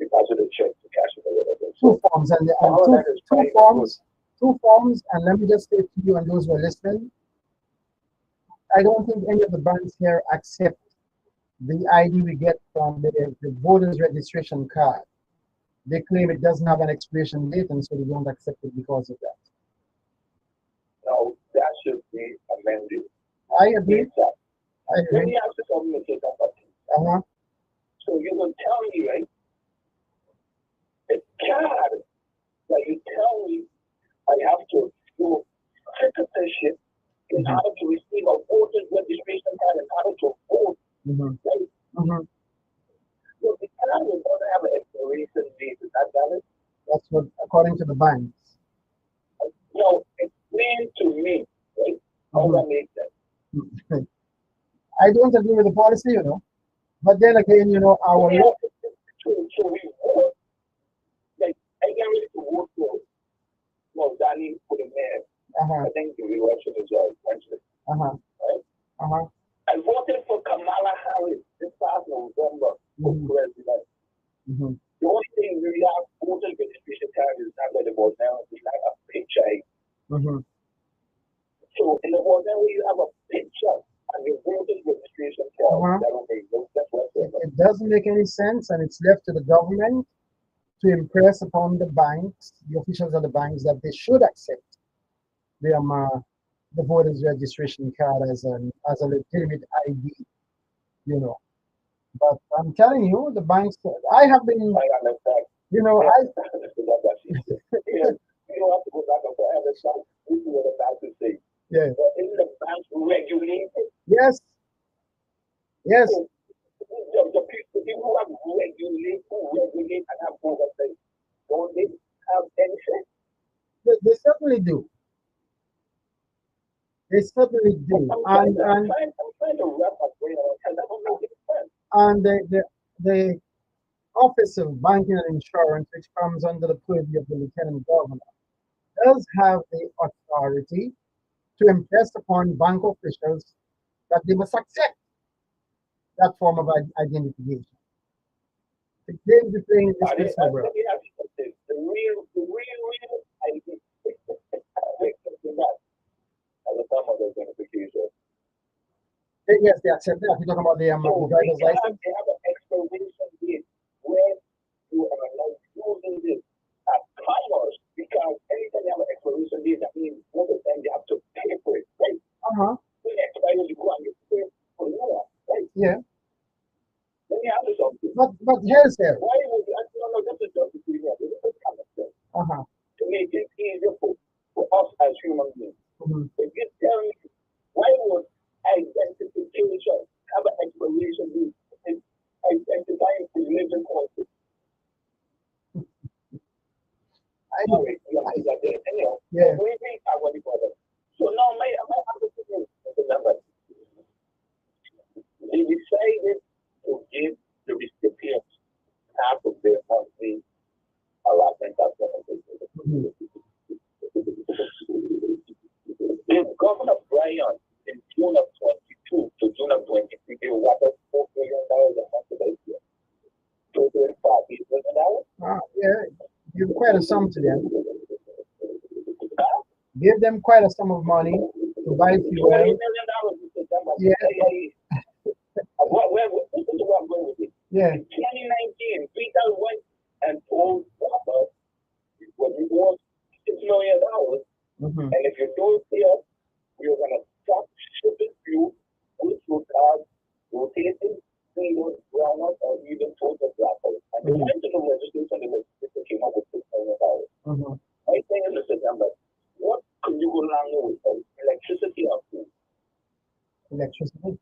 deposit a check to cash it or whatever. Two forms, and two forms, and let me just say to you and those who are listening, I don't think any of the banks here accept the ID we get from the voters registration card. They claim it doesn't have an expiration date, and so they don't accept it because of that. No, that should be amended. I agree. Let me ask you something, Mr. Baptiste. So you're going to tell me, right, the card that you tell me I have to do citizenship in order to receive a voter's registration card, in order to vote, right? So the card is going to have an expiration date. Is that valid? That's what, according to the banks. No, explain to me, right, how that makes sense. I don't agree with the policy, but then again, our law. So we vote, like, I get ready to vote for Danny for the mayor. I think the election is Wednesday. Right? I voted for Kamala Harris this past November for president. The only thing we have voter registration card is not like the vote now, it's not a picture. So in the vote now, you have a picture and your voter registration card. It doesn't make any sense, and it's left to the government to impress upon the banks, the officials of the banks, that they should accept the the voters registration card as a legitimate ID, you know. But I'm telling you, the banks. I have been, you know, I. You don't have to go back and forth. This is what the bank is saying. Yeah. But isn't the bank regulated? Yes. Yes. So the people who have regulate and have oversight, don't they have any sense? They certainly do. They certainly do. I'm trying to wrap my brain around that. That don't make any sense. And the Office of Banking and Insurance, which comes under the purview of the Lieutenant Governor, does have the authority to impress upon bank officials that they must accept that form of identification. The game is playing this Let bro. me ask you something. The real ID at the time of the identification. Yes, they accept that. You're talking about the So driver's license. they have an expiration date where you are not using this as commerce, because anytime you have an expiration date, that means most of the time you have to pay for it, right? When it expires, you go and you pay for the new one, right? Yeah. Let me ask you something. But here's there. Why would you actually know this is just between you? This is common sense. To make it easier for us as human beings. If you tell me, why would identification have an expiration date? It's identifying religion concept. Yeah. So now my other thing is, remember, they decided to give the recipients half of their monthly allotment of benefits. Governor Bryan in June of 22 to June of 23 gave what $4 billion a month to this year. $2.5 billion. Yeah, give quite a sum to them. Give them quite a sum of money to buy fuel. $20 million. Yeah. This is what I'm going with it. Yeah. In 2019, Peter went and told Robert what he was $6 million. And if you don't pay us, we're going to stop shipping fuel, which would have rotating, single, groundnut, or even total blackouts. And they went to the legislature and the legislature came up with $6 million. My thing is, Mr. Gambit, what could you go along with electricity or food? Electricity.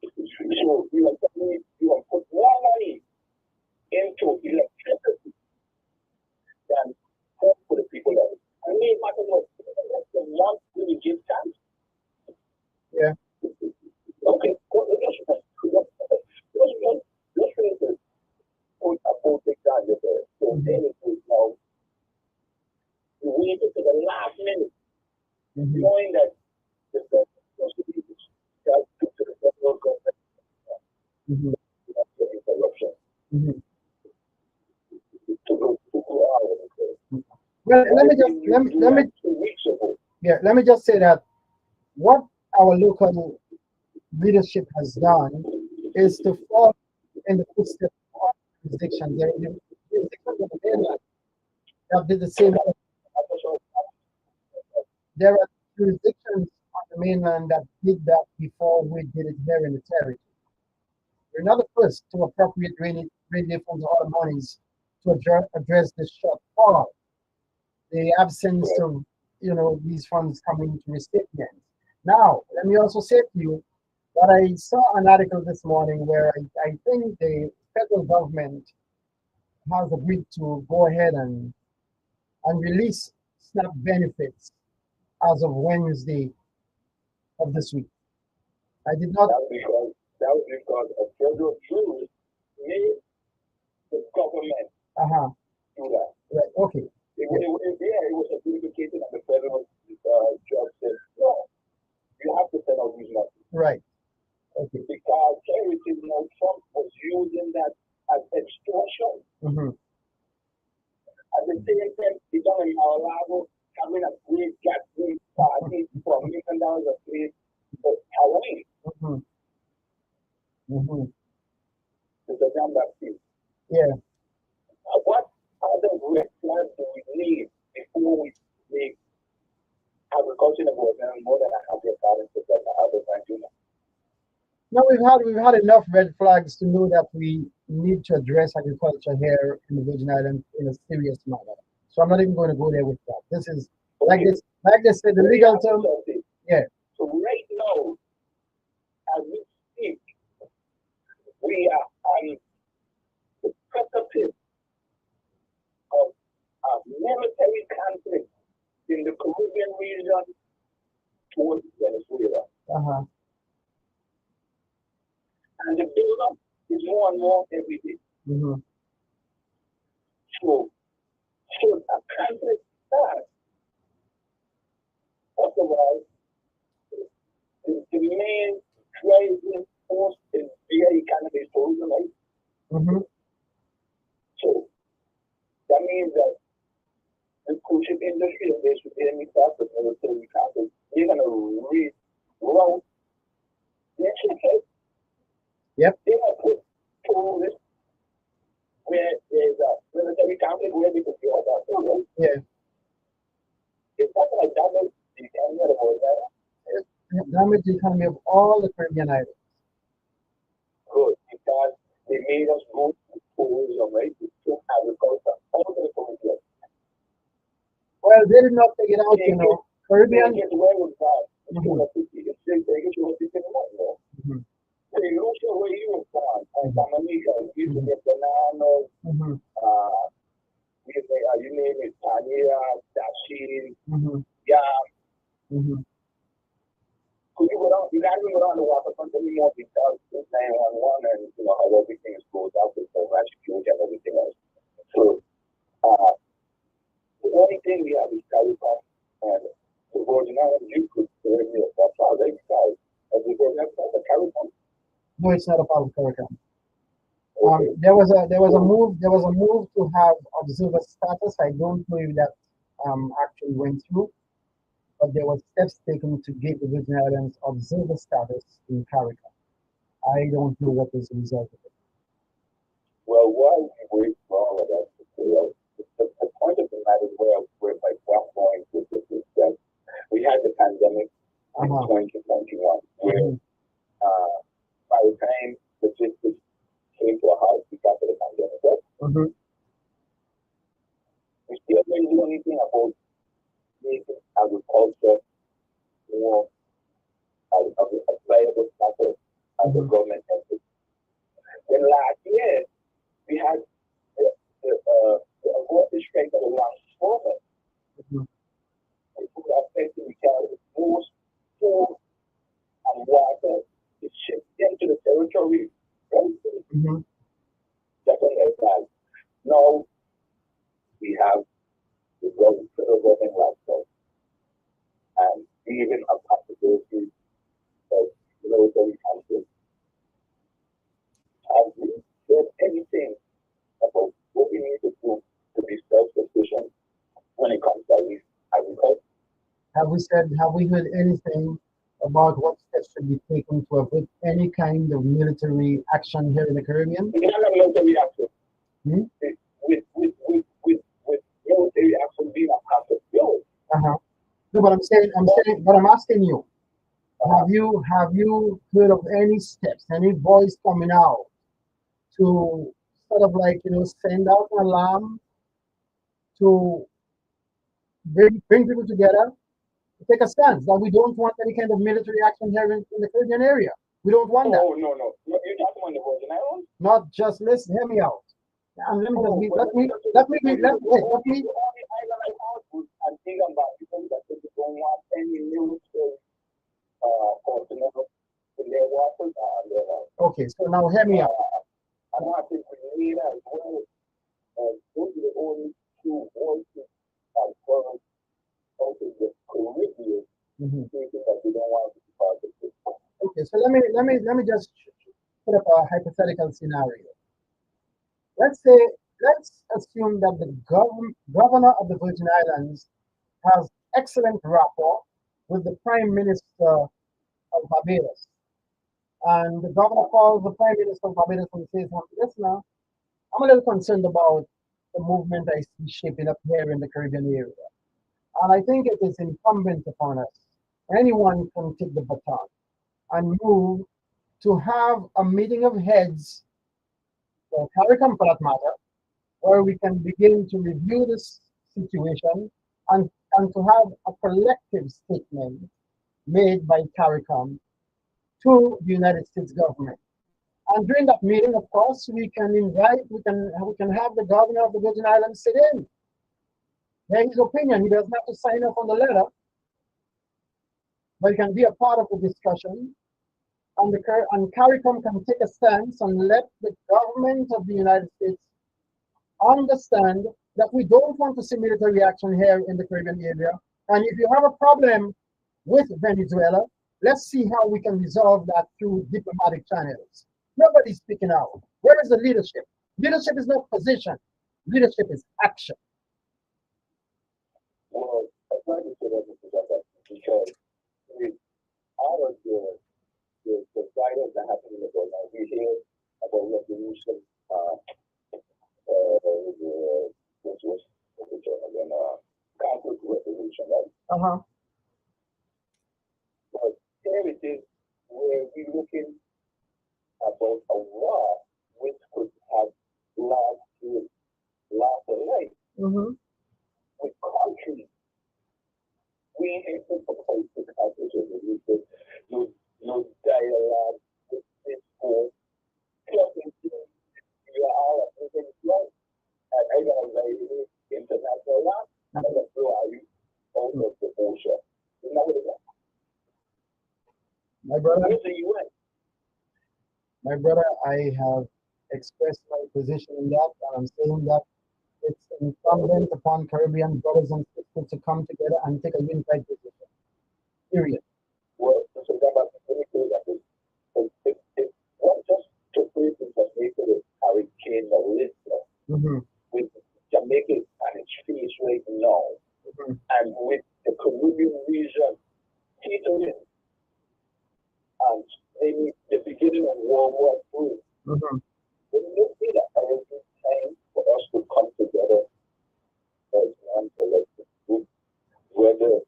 So you are put more money into electricity than for the people that I mean, that's the one thing you give chance. Yeah. Okay. Let's say this. Put a full big down there. So then it is now. You waited to the last minute, knowing that the supposed to be just to the federal government. Interruption. Well, let me just say that what our local leadership has done is to follow in the footsteps of jurisdiction. There are jurisdictions on the mainland that did the same. There are jurisdictions on the mainland that did that before we did it here in the territory. We're not the first to appropriate rainy funds or other monies to address this shortfall, the absence of these funds coming to recipients. Now, let me also say to you that I saw an article this morning where I think the federal government has agreed to go ahead and release SNAP benefits as of Wednesday of this week. I did not. That was because a federal jury made the government do that. Right. Okay. It was adjudicated, and the federal judge said, no, you have to send out these money. Right. Okay. Because everything, Trump was using that as extortion. At the same time, he done in Mar-a-Lago having a great gathering party for $1 million a place for Halloween. It's a damn Baptiste. Yeah. What other red flags do we need before we make agriculture and No, we've had enough red flags to know that we need to address agriculture here in the Virgin Islands in a serious manner. So I'm not even going to go there with that. This is like Okay. this, like they said, the Let me legal ask you term. something. Yeah. So right now, as we speak, we are on the precipice of a military conflict in the Caribbean region towards Venezuela. Uh-huh. And the buildup is more and more every day. Mm-hmm. So, should a conflict start, first of all, the main driving force is via economic tourism, right? Mm-hmm. So, that means that the cruise ship industry, if they should be any part of the military conflict, they're going to reroute their ships. Yep. They're going to put tourists where there's a military conflict where they could be all that. Right? Yeah. It's not like damage the economy of the world, right? It damaged the economy of all the Caribbean islands. Good, because they made us go to tourism, right? To agriculture, all the Caribbean. Well, they did not take it out, you know. They Caribbean. get away with that. It's Mhm. gonna be- it's just- They get you what they can want, you know. Mhm. They look at where you were from, and Dominica, you used to Mhm. get bananas, Mhm. you name it, Tanya, Dashi, Mhm. Yam. Mhm. Could you go down, you can't even go down the waterfront anymore because it's 911 and you know how everything is closed out with so much security and everything else. So the only thing we have is California and the Virgin Islands. You could serve me. That's how they decide. As the Virgin Islands, the California. No, it's not a part of Caribbean. Okay. There was a move to have observer status. I don't know if that actually went through, but there was steps taken to give the Virgin Islands observer status in Caribbean. I don't know what was the result of it. Well, while we wait for all of that to clear out, the point of the matter where my point going with this is that we had the pandemic in Uh-huh. 2021, where Mhm. by the time logistics came to a halt because of the pandemic, right? Mhm. We still didn't do anything about making agriculture more of a viable status as a Mhm. government entity. Then last year, we had the aborted strike of the last moment. Mhm. It would affect the carry most food and water is shipped into the territory, right? Mhm. That's what it has. Now we have the federal government laptop and even a possibility of military conflict. Have we said anything about what we need to do to be self-sufficient when it comes to agriculture? Have we heard anything about what steps should be taken to avoid any kind of military action here in the Caribbean? We have a military action. Hmm? With military action being a possibility. Uh-huh. No, but I'm asking you, have you heard of any steps, any voice coming out to sort of like, send out an alarm to bring people together to take a stance that we don't want any kind of military action here in the Caribbean area. We don't want that. Oh, no. You're talking about the Virgin Islands? Not just listen, hear me out. And let me just Oh, be, but let me, let me, be- let, wait, let me, the only island I have was Antigua because that they don't want any military personnel in their waters and their okay, so now hear me out. I'm not saying Grenada as well. Those are the only two voices that were out in the Caribbean Mhm. thinking that they don't want to be part of this. Okay, so let me just put up a hypothetical scenario. Let's say, let's assume that the governor of the Virgin Islands has excellent rapport with the Prime Minister of Barbados. And the governor calls the Prime Minister of Barbados and says, listen now, I'm a little concerned about the movement I see shaping up here in the Caribbean area. And I think it is incumbent upon us. Anyone can take the baton and move to have a meeting of heads, or CARICOM for that matter, where we can begin to review this situation and to have a collective statement made by CARICOM to the United States government. And during that meeting, of course, we can have the governor of the Virgin Islands sit in. Hear his opinion. He doesn't have to sign up on the letter, but he can be a part of the discussion. And CARICOM can take a stance and let the government of the United States understand that we don't want to see military action here in the Caribbean area. And if you have a problem with Venezuela, let's see how we can resolve that through diplomatic channels. Nobody's speaking out. Where is the leadership? Leadership is not position. Leadership is action. Well, I'm glad you said that because out of the fighters that happen in the world, now we hear about revolution, conflict resolution, right? But here it is where we're looking about a war which could have lasted life with countries. We ain't supposed to accomplish it. No dialogue with this school. You are a living flow. And I got a lady international law. And that's why you out of the ocean. You know what it is? My brother, Where's the UN? my brother, I have expressed my position in that, and I'm saying that it's incumbent upon Caribbean brothers and sisters to come together and take a unified position. Period. Well, so let me say that it's not just to create a hurricane listener with Jamaica and its face right now, and with the Caribbean region teetering and maybe the beginning of World War III. When you see that every time for us to come together as one collective group, whether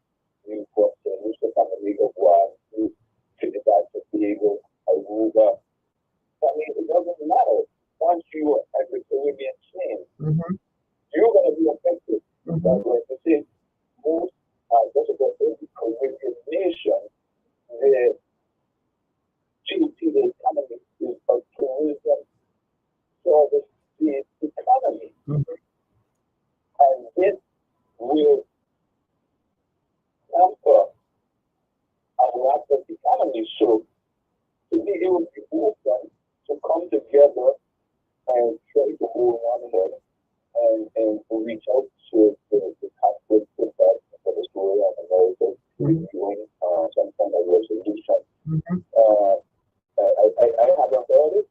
you for St. and the League of One, you Trinidad, Tobago, Aruba, I mean, it doesn't matter. Once you are at the Caribbean scene, you're going to be affected. But when you say most, just about every Caribbean nation, the GDP, the economy is a tourism service-based economy. And this will hamper our active economy. So to be able to move them to come together and try to hold one another and to reach out to the conflict for the story of America, reviewing some kind of resolution. I haven't heard it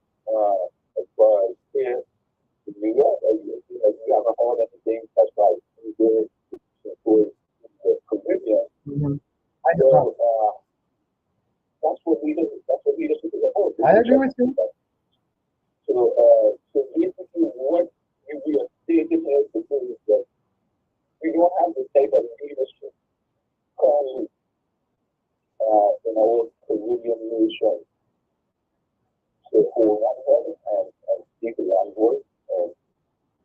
as far as here in New York. You haven't heard anything as far as the Caribbean. So that's what leadership is about. I agree with you. So basically, what we are stating here today is that we don't have the type of leadership currently in our Caribbean nation to hold on and speak a language, and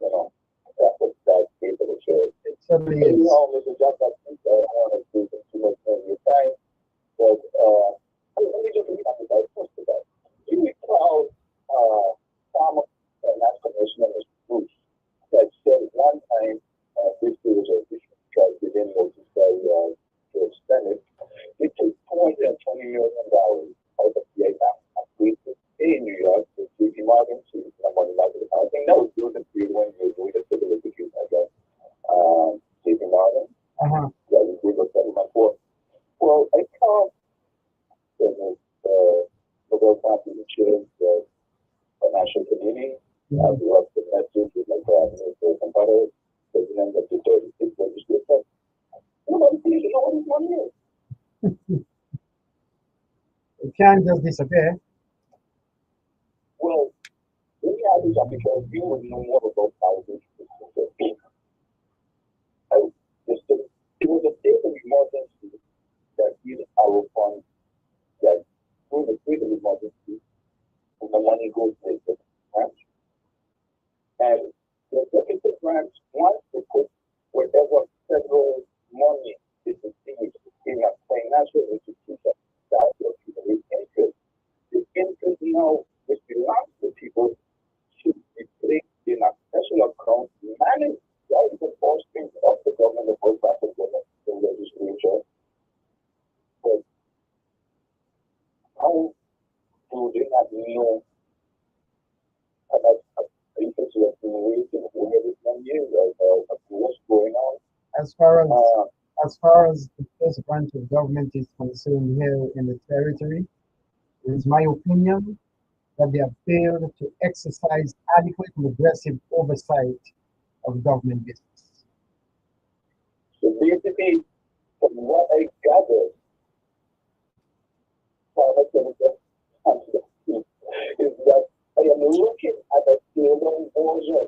that's what that's able to share. It certainly is. Mr. John, I don't want to do too much of your time, but let me just read on the first of that. You recall former National Commissioner Bruce that said one time this was a because they didn't know to say to extend it. It took $220 million out of the IMF in New York to JP Morgan to money like it. I think that was during the period when we were doing the civil execution against JP Morgan. That was legal settlement for. Well, I can't the World Conference chairs the National Committee. I grew up the message with my grandmother and brother, president of the 36th legislature. Nobody sees it all in 1 year. It can't just disappear. Well, let me ask you something because you would know more about politics. It was a state of emergency that did our funds that through the state of emergency France wants to put whatever federal money is received in a financial institution that will be the interest. The interest now, which belongs to people, should be placed in a special account managed by the posting of the government, the post office government, the legislature. But how do they not know about interest was being raised in over this 1 year of what's going on? As far as the first branch of government is concerned here in the territory, it is my opinion that they have failed to exercise adequate and aggressive oversight of government business. So basically, from what I gathered, is that I am looking at a stable version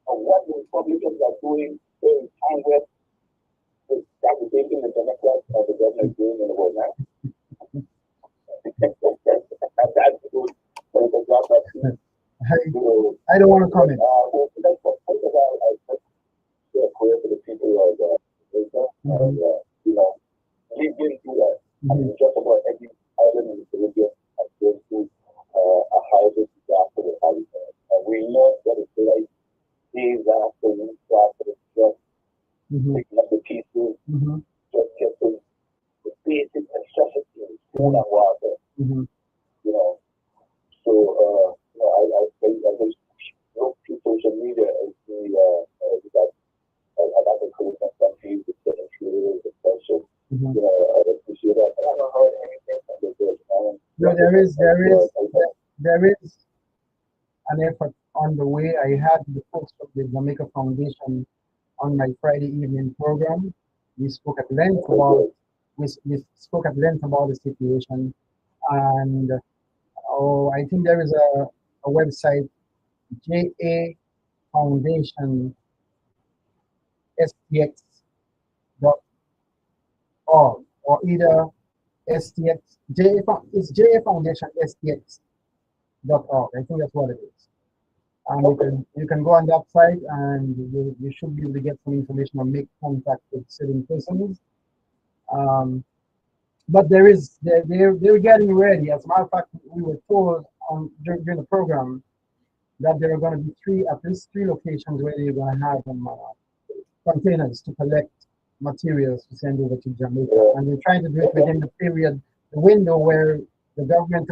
of what the Republicans are doing in Congress, that is taking the Democrats or the government doing in the world now. That's good. I don't want to comment. Let's talk about a prayer for the people of we've been through that. I mean, just about every island in the Caribbean has been through a housing disaster with hurricane. And we know that it's like days after, weeks after, it's just picking up the pieces, just getting the basic necessities, food and water. So, I just look through social media and see that I got the Caribbean countries, the certain creators, the special. I appreciate that. I haven't heard anything from the government. No, there is an effort on the way. I had the folks of the Jamaica Foundation on my Friday evening program. We spoke at length about the situation, and I think there is a website, JA Foundation STX.org, or either STX it's JA Foundation STX.org. I think that's what it is. And you can go on that site and you should be able to get some information or make contact with certain persons. But they're getting ready. As a matter of fact, we were told during the program that there are going to be at least three locations where they're going to have containers to collect materials to send over to Jamaica, and they're trying to do it within the window where the government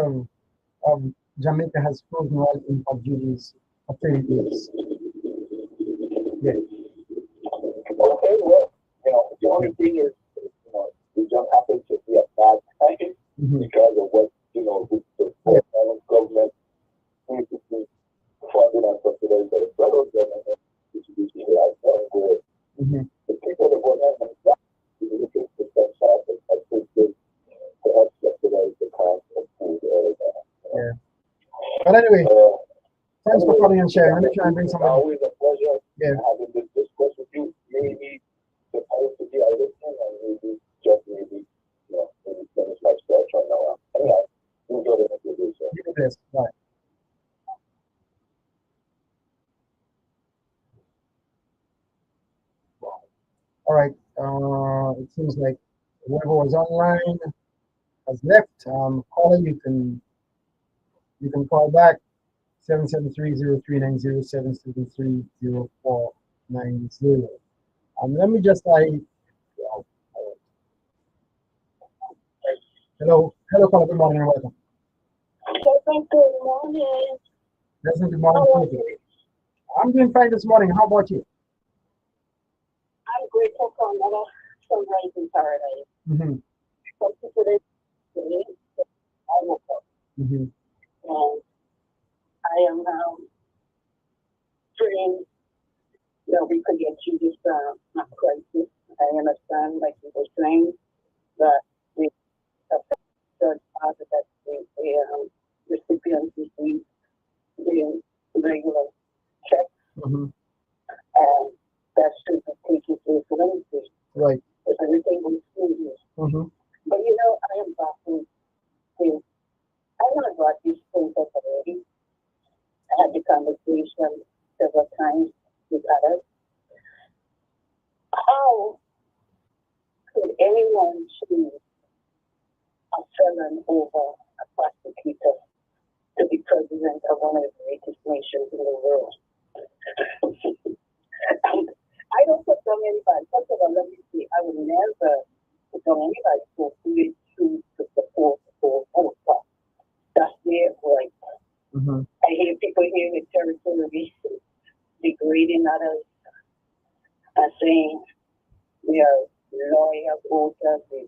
of Jamaica has frozen all import duties for 30 days. Yeah. Okay, well, the only thing is, it just happens to be a bad time because of what, with the government basically funded and subsidized by the federal government, which is like where the people that were not looking for such happen, I think to help subsidize the cost of food. Yeah. But anyway, thanks for calling and sharing. Let me try and bring somebody. Always a pleasure having this discourse with you. Maybe supposed to be a listener and maybe just maybe finish my stretch right now. Anyway, enjoy the rest of your day. You can bless. Bye. All right. It seems like whoever was online has left. Caller, you can call back 773-0390, 773-0490. Let me just hello, caller. Good morning and welcome. Good morning. Good morning. I'm doing fine this morning. How about you? I'm grateful for another sunrise in paradise. Some people today, I woke up. And I am now praying that we could get through this crisis. I understand, like you were saying, that we have third party that the recipients receive the regular checks. And that should be taking place Wednesday. Right. If everything goes smoothly. But I am baffled with, I want to brought these things up already. I had the conversation several times with others. can choose a felon over a prosecutor to be president of one of the greatest nations in the world. I don't put down anybody. First of all, let me see. I would never put down anybody who will choose to support or vote for. That's their right. Mm-hmm. I hear people here with territory degrading others and saying we are loyal voters, we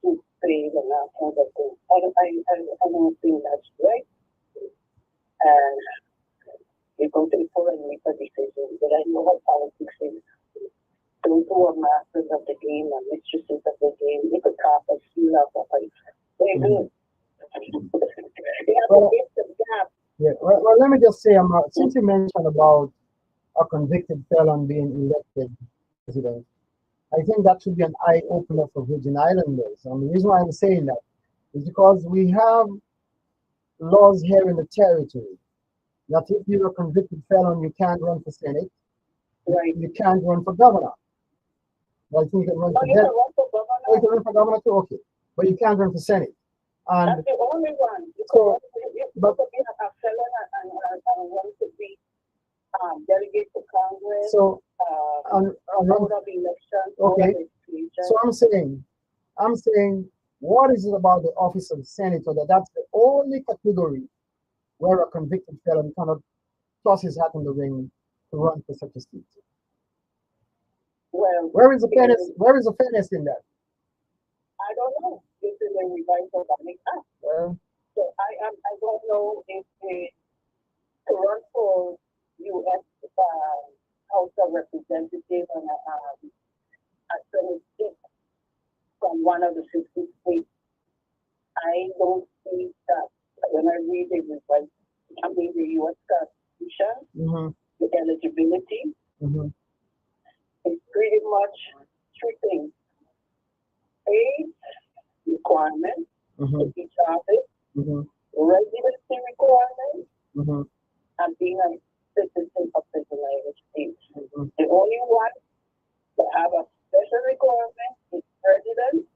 should pay and that kind of thing. I don't think that's right. And you go to the poll and make a decision. But I know what politics is. Those who are masters of the game and mistresses of the game, they could talk and steal out the place. Very good. They have to get the gap. Yeah. Well, let me just say, since you mentioned about a convicted felon being elected president, I think that should be an eye opener for Virgin Islanders. And the reason why I'm saying that is because we have laws here in the territory that if you're a convicted felon, you can't run for Senate. Right. You can't run for governor. Well, I think you can run for you can run for governor. Oh, you can run for governor too, okay. But you can't run for Senate. And that's the only one. You so, but to be a felon and run to be delegate to Congress. So, vote of election. Okay. So I'm saying, what is it about the office of senator that's the only category where a convicted felon cannot toss his hat in the ring to run for such a seat? Well, where is the fairness? Where is the fairness in that? I don't know. This is a revised organic act. Well, so I don't know if to run for U.S. House of Representatives and a Senate seat from one of the 60 states. I don't think that when I read the revised, the U.S. Constitution, the eligibility. It's pretty much three things. Age requirement to each office, residency requirement, and being a citizen of the United States. The only one that have a special requirement is resident.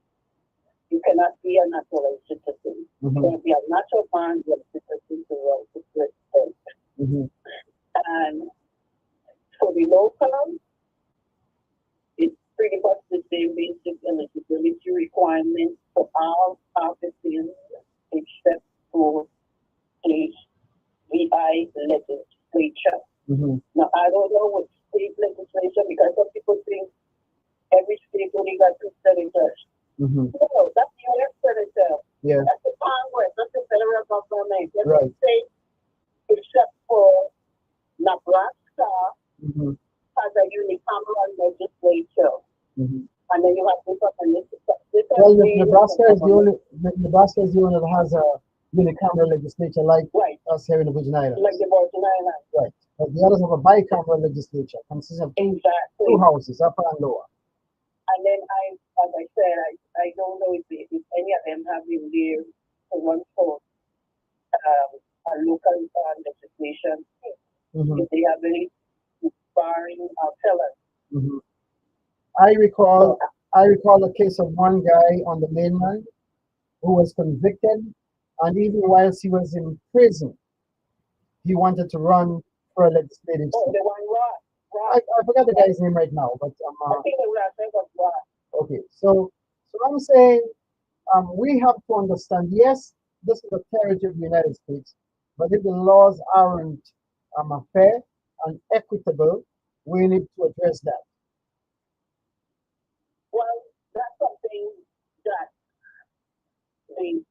You cannot be a naturalized citizen. You can be a natural born citizen to run for president. And for the local, it's pretty much the same basic eligibility requirements for all offices except for the VI legislature. Now, I don't know what state legislature, because some people think every state only got two senators. No, that's the U.S. senator. Yeah. That's the Congress. That's the federal government. Every Right. state except for Nebraska has a unicameral legislature. And then you have well, Nebraska is the only that has a unicameral legislature like us here in the Virgin Islands. Like the Virgin Islands. Right. But the others have a bicameral legislature consisting of two houses, upper and lower. And then as I said, I don't know if any of them have been there to run for a local legislation. If they have any barring felons. I recall the case of one guy on the mainland who was convicted, and even whilst he was in prison, he wanted to run for a legislative seat. The one I forgot the guy's name right now, but I think the was okay. So I'm saying we have to understand. Yes, this is a territory of the United States, but if the laws aren't fair and equitable, we need to address that. Well, that's something that the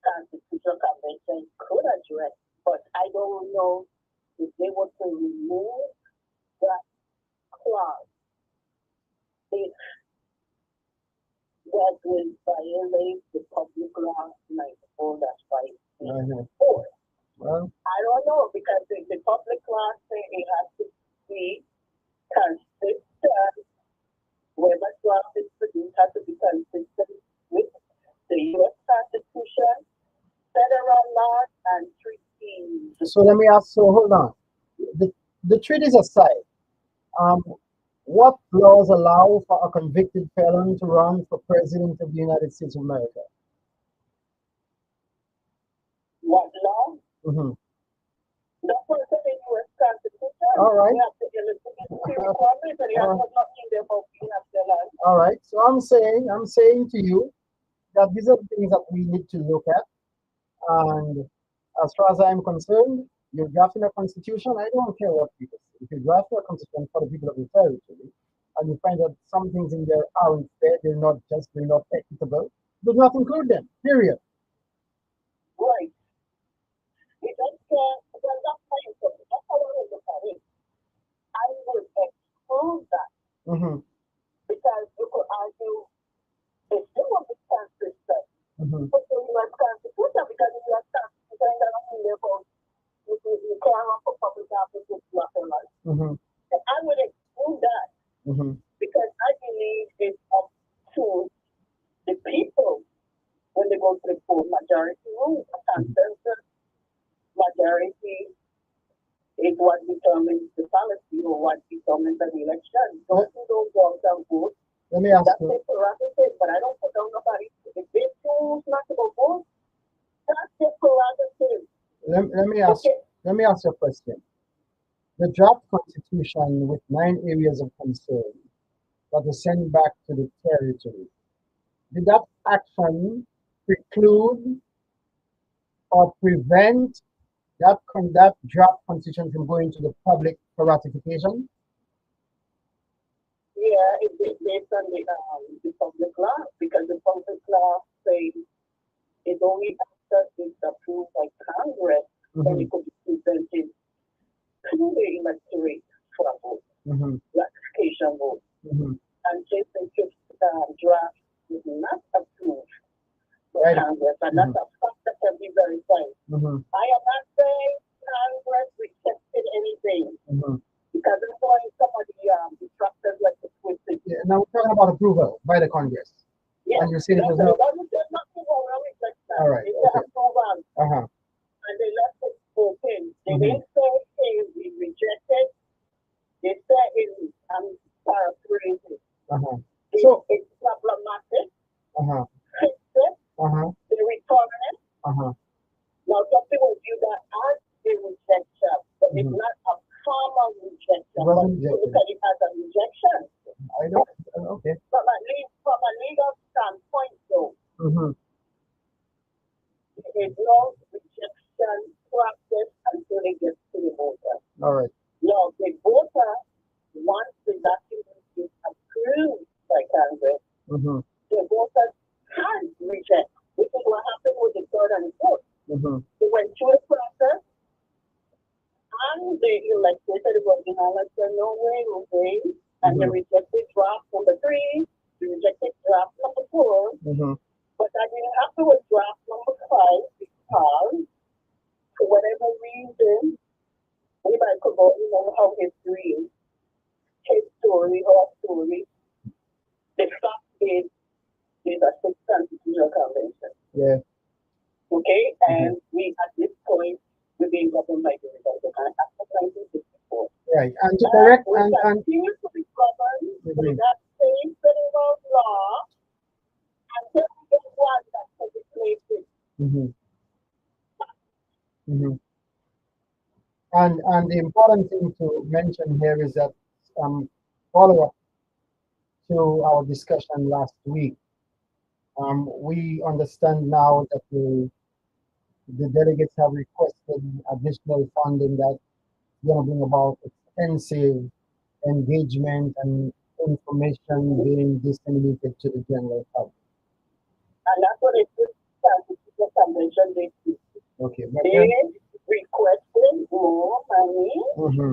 Constitutional Convention could address, but I don't know if they were to remove that clause. If that will violate the public law 94-5. Well, I don't know, because the public law say it has to be consistent. Whether draft is produced has to be consistent with the U.S. Constitution, federal laws, and treaties. So let me ask. So hold on. The treaties aside, What laws allow for a convicted felon to run for president of the United States of America? What law? Mm-hmm. The person in U.S. Constitution. All right. We have to requirements, and All right. has nothing there about being a felon. All right. So I'm saying to you that these are the things that we need to look at. And as far as I'm concerned, you're drafting a constitution. I don't care what people say. If you draft a constitution for the people of the territory, and you find that some things in there aren't fair, they're not just, they're not equitable, do not include them. Period. Right. We don't care. Well, that's fine. So that's how I look at it. I would exclude that Mm-hmm. because you could argue if you want the Constitution, Mm-hmm. put the U.S. Constitution because the U.S. Constitution is not only about you can't run for public office with black and white. Mm-hmm. And I would exclude that Mm-hmm. because I believe it's up to the people when they go to the full majority rule. A consensus majority is what determines the policy or what determines an election. Those who don't go out and vote, Let me ask that's you. their prerogative, but I don't put down nobody. If they choose not to go vote, that's their prerogative. Let me ask. Okay. Let me ask you a question. The draft constitution with 9 areas of concern that was sent back to the territory. Did that action preclude or prevent that draft constitution from going to the public for ratification? Yeah, it's based on the public law because the public law says it's only after it's approved by Congress then it could be presented to the electorate for a vote, ratification vote. And since the draft is not approved by Congress, and that's a fact that can be verified. I am not saying Congress rejected anything because that's why some of the detractors like to twist it. Yeah, now we're talking about approval by the Congress. Yeah, and you said it was not. All right. Okay. And they left it open. They didn't say it was rejected. They said it. I'm paraphrasing. So it's problematic. Fix it. They return it. Now something will view that as a rejection, but it's not a formal rejection. But you look at it as a rejection. I don't. Okay. From a legal standpoint, though, there is no rejection process until it gets to the voter. All right. Now, the voter, once the document is approved by Congress, the voter can reject, which is what happened with the third and fourth. They went through a process, and the elected said it was an election, no way, and they rejected draft number 3, they rejected draft number 4, but I didn't have to with draft number 5 because, for whatever reason, anybody could go, how history is, his story, her story. The fact is, there's a 6th constitutional convention. Yeah. Okay, and we at this point we're being governed by the Republican Act of 1964. Right, and to correct we continue to be governed by that same federal law until we get one that legislated. And the important thing to mention here is that follow up to our discussion last week. We understand now that the delegates have requested additional funding that's going to bring about extensive engagement and information being disseminated to the general public. And that's what it is. The convention they do. Okay. They requested more money,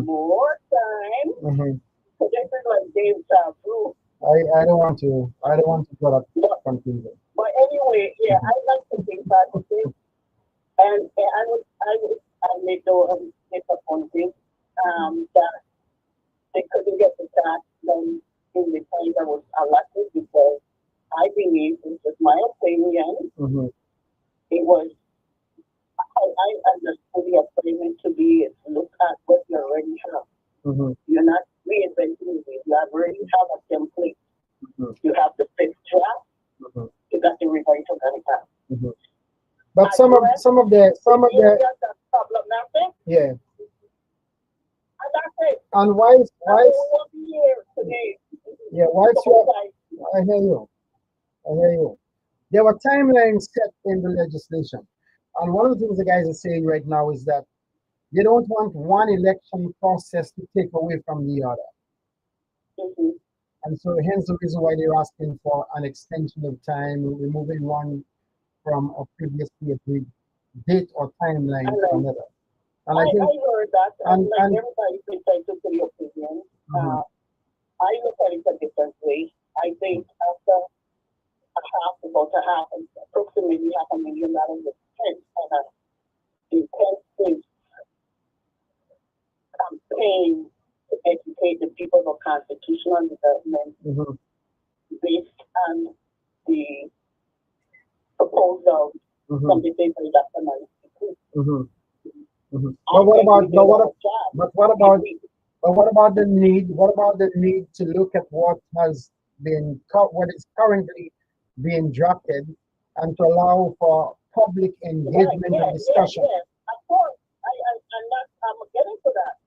more time. So this is like Dave's rule. I don't want to put up confusion. But anyway, yeah, I like to think that this, and I made no disappointed that they couldn't get the tax done in the time that was allotted because I believe, it's just my opinion, it was, I understood the assignment to be look at what you already have. You're not reinventing it. You already have a template. You have the fixed draft. You got the revised organic. But some of the yeah. And that's it. And why today. Yeah, why I hear you. I hear you. There were timelines set in the legislation. And one of the things the guys are saying right now is that they don't want one election process to take away from the other. And so hence the reason why they're asking for an extension of time, removing one from a previously agreed date or timeline to another. And I think I heard that, and everybody's entitled to the opinion. I look at it a different way. I think after approximately $500,000 spent on an intensive campaign to educate the people of constitutional development based on the proposal from the paper Dr. But what about the need? What about the need to look at what is currently being drafted and to allow for public engagement and discussion? Yes, of course. I'm getting to that.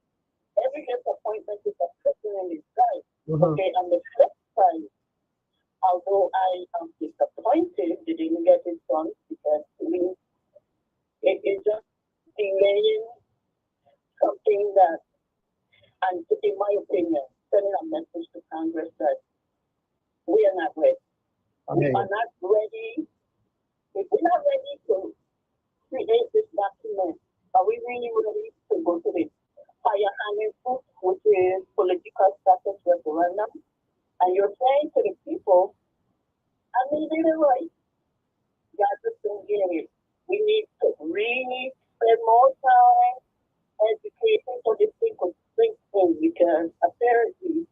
Every disappointment is a person in disguise. Okay, on the flip side, although I am disappointed they didn't get it done because to me it is just delaying something that, and in my opinion, sending a message to Congress that we are not ready. We are not ready. If we're not ready to create this document, are we really ready to go to the higher hanging fruit, which is political status referendum? And you're saying to the people, I mean, they're right. God just don't get it. We need to really spend more time educating so this thing could sink in, because apparently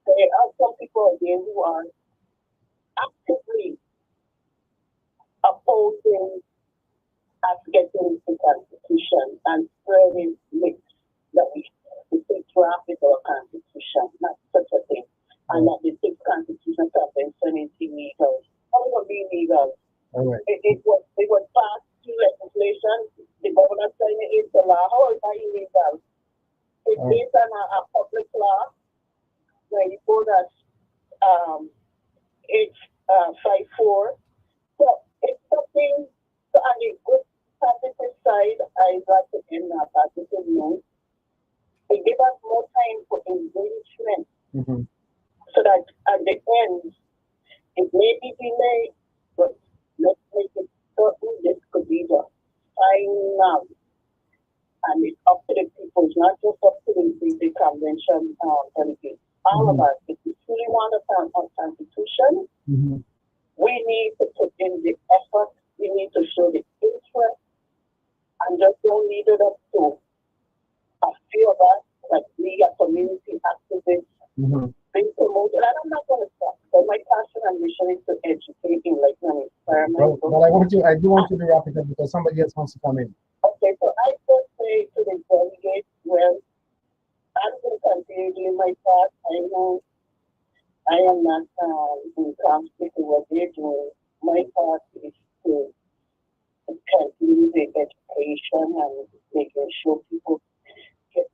there are some people again who are actively opposing us getting the Constitution and spreading myths that we think draft is our Constitution, not such a thing. And that the six constitutional convention is illegal. How will it be illegal? Right. It was passed through legislation. The governor signed it into law. How is that illegal? It's based on a public law where you go that H54. So it's something. So on the good positive side, I got to end that positive note. They give us more time for engagement. So that at the end, it may be delayed, but let's make it certain this could be the final. And it's up to the people, it's not just up to the convention delegates. All of us, if we truly want a constitution, we need to put in the effort, we need to show the interest, and just don't leave it up to a few of us, like we are community activists, being promoted. And I'm not going to stop. So my passion and mission is to educate, enlighten, and experiment. But I do want you to wrap it up because somebody else wants to come in. Okay, so I just say to the delegates, well, I'm going to continue doing my part. I know I am not in conflict with what they're doing. My part is to continue the education and making sure people get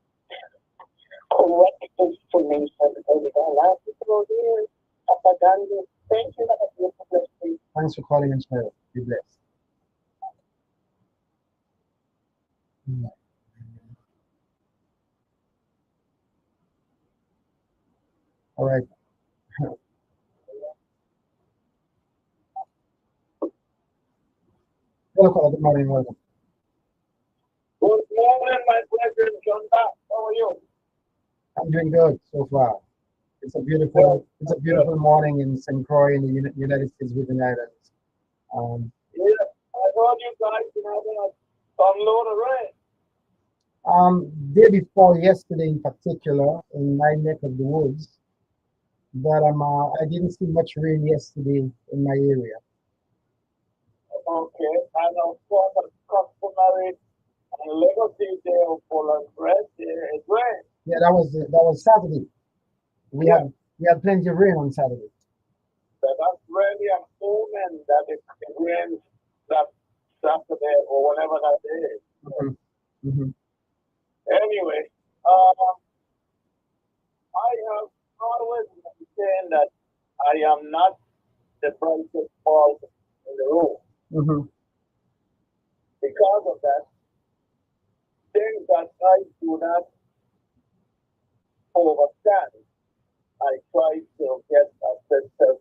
correct information, because we got a lot of people out here propaganda. Thank you. Have a beautiful day. Thanks for calling in, Cheryl. Be blessed. All right. Hello, good morning, welcome. Good morning, my brethren. John Back. How are you? I'm doing good so far. It's a beautiful morning in St. Croix in the United States Virgin Islands. Yeah, I heard you guys having a load of rain. Day before yesterday in particular, in my neck of the woods, but I didn't see much rain yesterday in my area. Okay, and of course, customary and legacy day of Poland bread, there is rain. Yeah, that was Saturday. We Yeah. had we had plenty of rain on Saturday. So that's really an omen that it rains that Saturday or whatever that day is. Mhm, mhm, Anyway, um, I have always maintained that I am not the brightest bulb in the room. mhm. Because of that, things that I do not understand, I try to get a system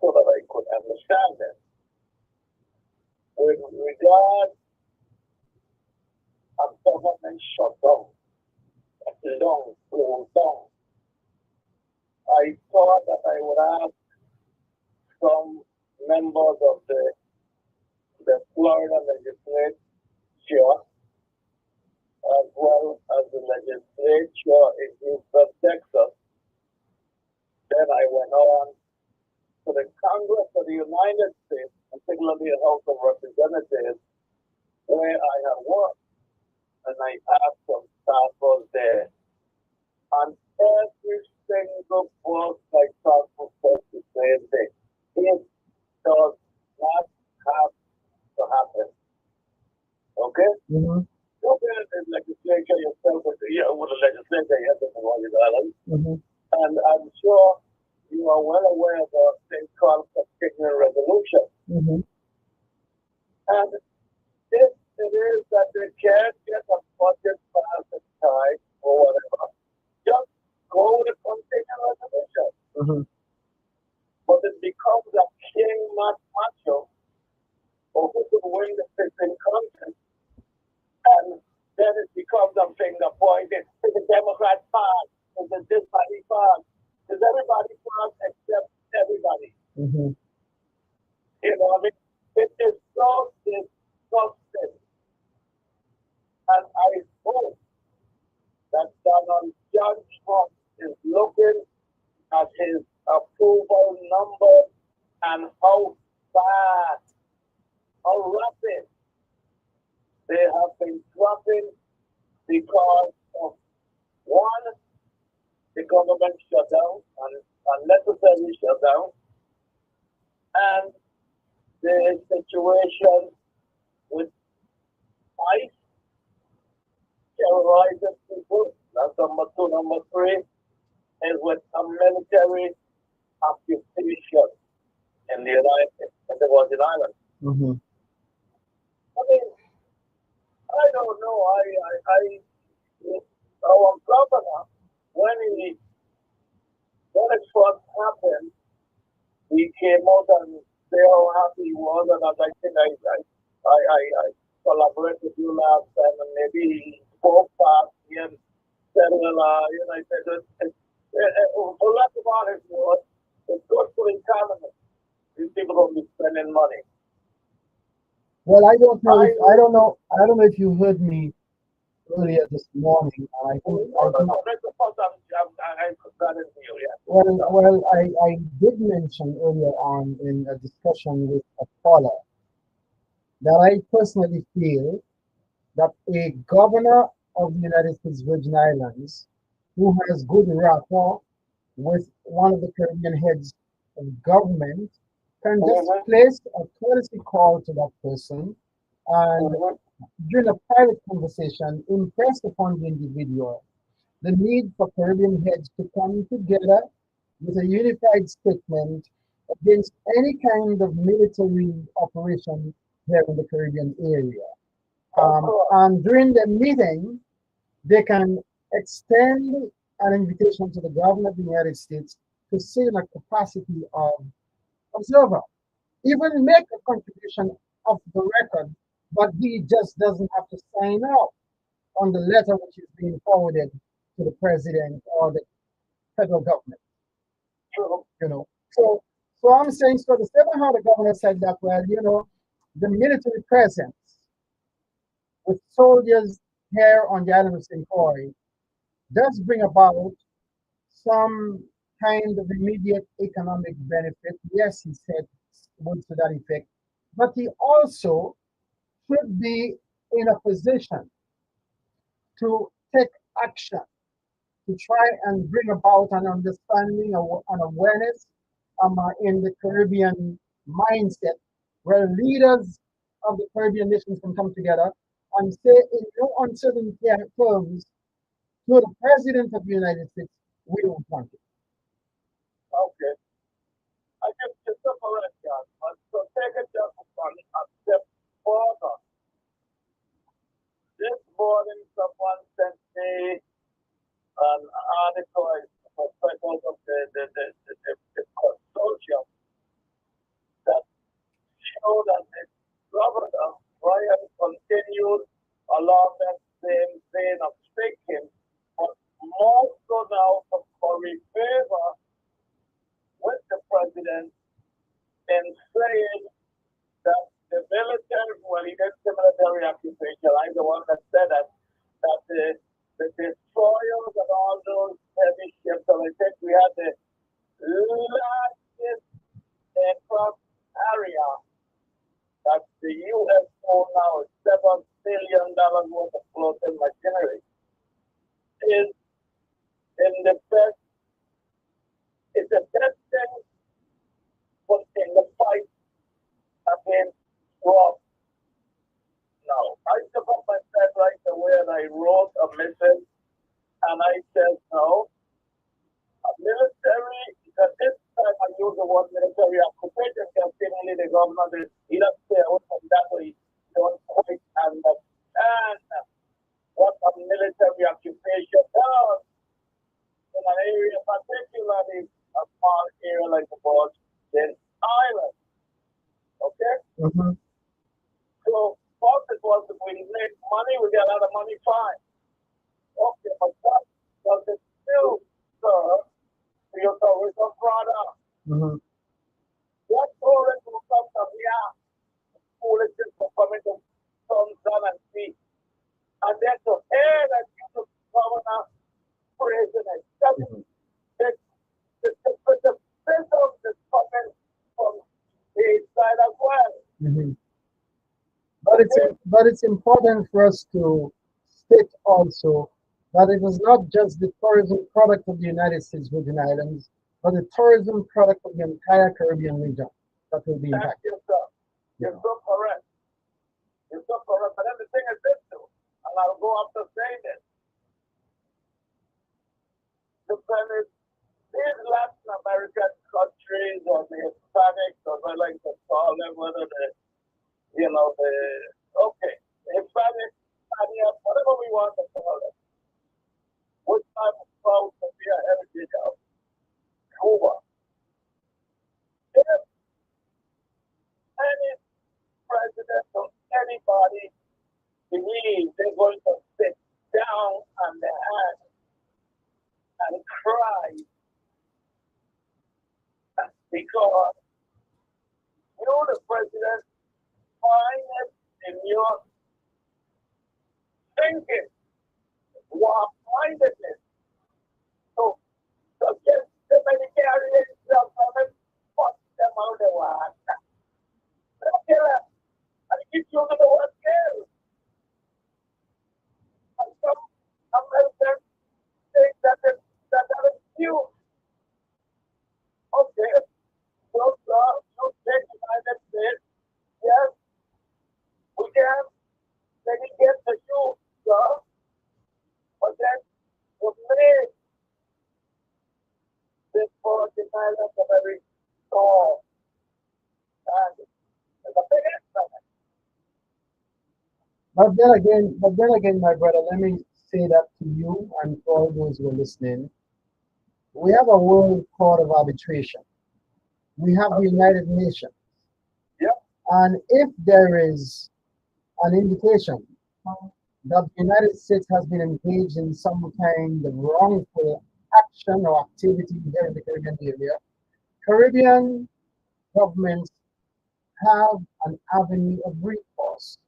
so that I could understand them. With regard to government shutdown, long, slow down, I thought that I would ask some members of the Florida legislature as well as the legislature in Houston, Texas. Then I went on to the Congress of the United States, particularly the House of Representatives, where I have worked, and I asked some staffers there. And every single book I talked to says the same thing. It does not have to happen. Okay? Mhm, Look at the legislature yourself with the legislature, you have to know $100. mhm. And I'm sure you are well aware of the thing called continuing resolution. Mhm. And if it is that they can't get a budget passed in time or whatever, just go with a continuing resolution. Mhm. But it becomes a king macho or who could win the fixing contest. And then it becomes a finger pointed to the Democrat part, to the this party part. Because everybody part except everybody. Mhm. You know, I mean, it is so disgusting. And I hope that Donald John Trump is looking at his approval numbers and how fast, how rapid they have been dropping because of one, the government shutdown and unnecessary shutdown, and the situation with ICE terrorizing people. That's number two. Number three is with a military occupation in the Virgin Islands. Mhm. I mean, I don't know. Our governor, when when it first happened, he came out and say how happy he was, and I think I collaborated with you last time, and maybe he spoke past me and said, well, I said that a lot about it was it's good for the economy. These people don't be spending money. Well, I don't know if I I don't know if you heard me earlier this morning. I think I think no. That's the first time I got into you. Yeah. I did mention earlier on in a discussion with a caller that I personally feel that a governor of the United States Virgin Islands who has good rapport with one of the Caribbean heads of government can just Mm-hmm. place a courtesy call to that person and Mm-hmm. during a private conversation impress upon the individual the need for Caribbean heads to come together with a unified statement against any kind of military operation here in the Caribbean area. Of course. And during the meeting, they can extend an invitation to the governor of the United States to sit in a capacity of observer, even make a contribution of the record, but he just doesn't have to sign off on the letter which is being forwarded to the president or the federal government. True. You know, so I'm saying so. The same how the governor said that, well, the military presence with soldiers here on the island of St. Croix does bring about some kind of immediate economic benefit. Yes, he said words to that effect, but he also should be in a position to take action to try and bring about an understanding or an awareness in the Caribbean mindset, where leaders of the Caribbean nations can come together and say in no uncertain terms to the President of the United States, we don't want it. Okay. I just separate that. So take it just one step further. This morning, someone sent me an article from of the consortium that showed that the governor, Brian, continued along that same vein of speaking, but more so now to curry favor with the president in saying that the military, well, he did the military occupation. I'm the one that said that the destroyers and all those heavy ships, and I think we had the largest aircraft area that the U.S. owns now is $7 billion worth of floating machinery, is in the best, it's the best thing in the fight against Trump. Now, I took up my pen right away and I wrote a message and I said, no, a military, at this time I use the word military occupation because seemingly the government is either stay away from that or you don't quite understand what a military occupation does in an area, particularly a small area like the Virgin Islands. Okay? Mm-hmm. So, first it was we make money, we get a lot of money, fine. Okay, but what does it still serve to your tourism product? Mm-hmm. What tourists will come from here, foolishness will come into some sun and sea, and then to hear that you the governor praising it. The business is coming from the side as well. Mm-hmm. But it's important for us to state also that it is not just the tourism product of the United States Virgin Islands, but the tourism product of the entire Caribbean region that will be impacted. Thank you, sir. You're so correct. You're so correct. But then the thing is this too, and I'll go after saying this. The thing is, these Latin American countries or the Hispanics, or I like to call them, whether the Hispanic, Spaniard, whatever we want to call them, which I'm proud to be a heritage of, Cuba. If any president or anybody believes they're going to sit down on their hands and cry because you, the president, find it in your thinking, war-mindedness. So just the many government put them out the water. Okay, and keep you to the work here. And some Americans think that is huge. Okay, so you take the United States, yes, we can maybe get the shoe, sir, but then we made this Virgin Islands a very tall and it's a big instrument. But then again, my brother, let me say that to you and to all those who are listening. We have a World Court of Arbitration. We have the United Nations. Yep. And if there is an indication that the United States has been engaged in some kind of wrongful action or activity here in the Caribbean area, Caribbean governments have an avenue of recourse.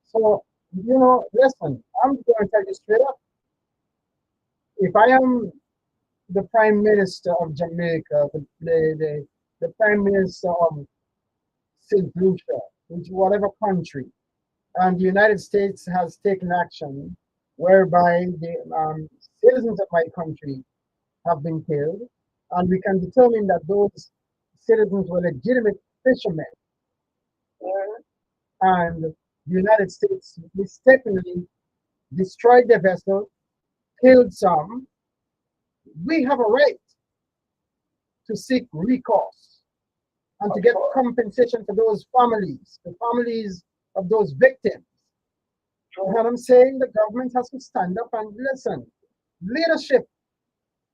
So, listen, I'm going to tell you straight up. If I am the Prime Minister of Jamaica, the Prime Minister of St. Lucia, which whatever country, and the United States has taken action whereby the citizens of my country have been killed, and we can determine that those citizens were legitimate fishermen, and the United States mistakenly destroyed their vessel, killed some. We have a right to seek recourse and to get compensation for those families, the families of those victims. And I'm saying the government has to stand up and listen. Leadership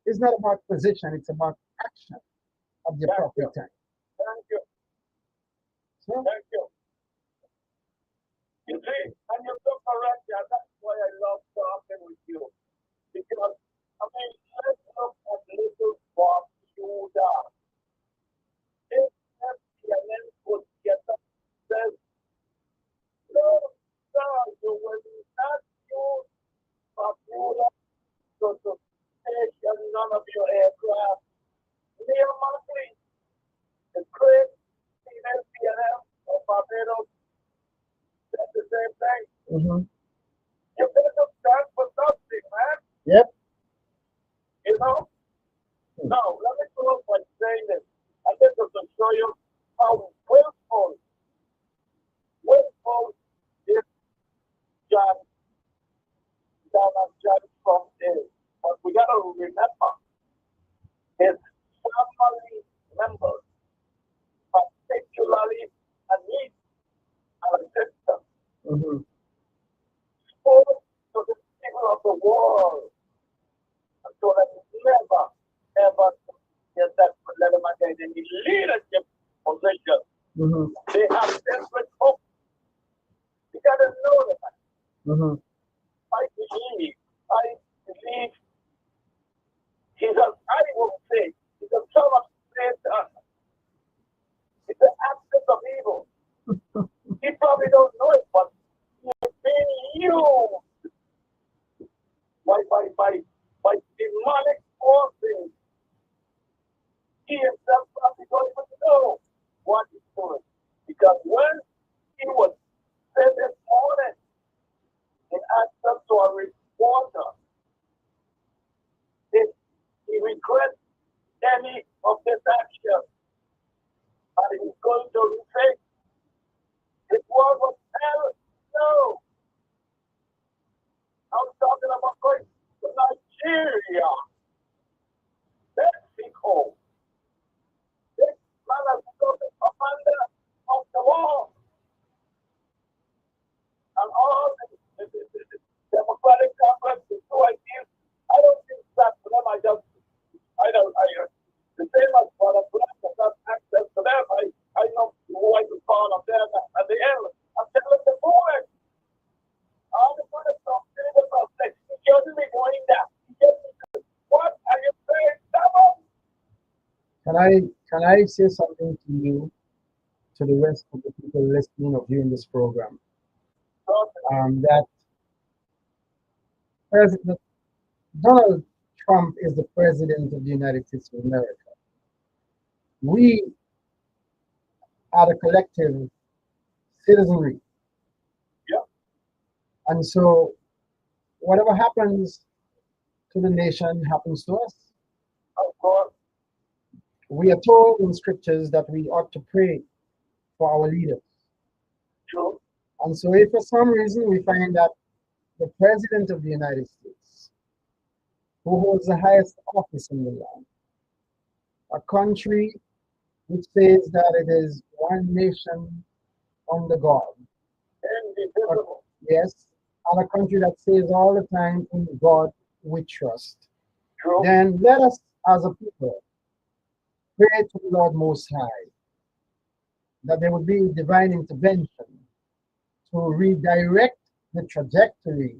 is not about position, it's about action at the appropriate time. Thank you. So, Thank you. You see, and you're so correct, yeah, that's why I love talking with you. Because, I mean, let's look at little Bob Judah. If FDNN could get up says, no, sir, you will not use Bob Judah to take none of your aircraft. Near Monthly, the great FDNN of Barbados, that's the same thing. You better stand for something, man. yep. You know? Now, let me close by saying this. I just want to show you how willful this John Trump is. But we got to remember his family members, particularly a niece and a sister, spoke to the people of the world and told them never, ever get that let them get in the leadership position. They have desperate hope. You got to know that. I believe I will say, he's a son of Satan. It's the absence of evil. He probably don't know it, but he's being used by demonic forces. He himself probably don't even know what he's doing. Because when he was said this morning in answer to a reporter, he regrets any of this action. And he's going to say, it was hell no. I'm talking about going to Nigeria, Mexico. This man has become the commander of the war. And all the Democratic Congress, the two ideas, I don't think that for them. The same as for the black that have access to them, I know who I can call up there at the end. I'm telling the boys, all the good stuff, he shouldn't be doing that. What are you saying, Stubborn? Can I say something to you, to the rest of the people listening or viewing this program? That President Donald Trump is the president of the United States of America. We are the collective citizenry. Yeah. And so whatever happens to the nation happens to us. Of course. We are told in scriptures that we ought to pray for our leaders. True. And so if for some reason we find that the president of the United States, who holds the highest office in the land, a country which says that it is one nation under God, Indivisible. yes, and a country that says all the time, in God we trust, True. then let us as a people pray to the Lord Most High that there would be divine intervention to redirect the trajectory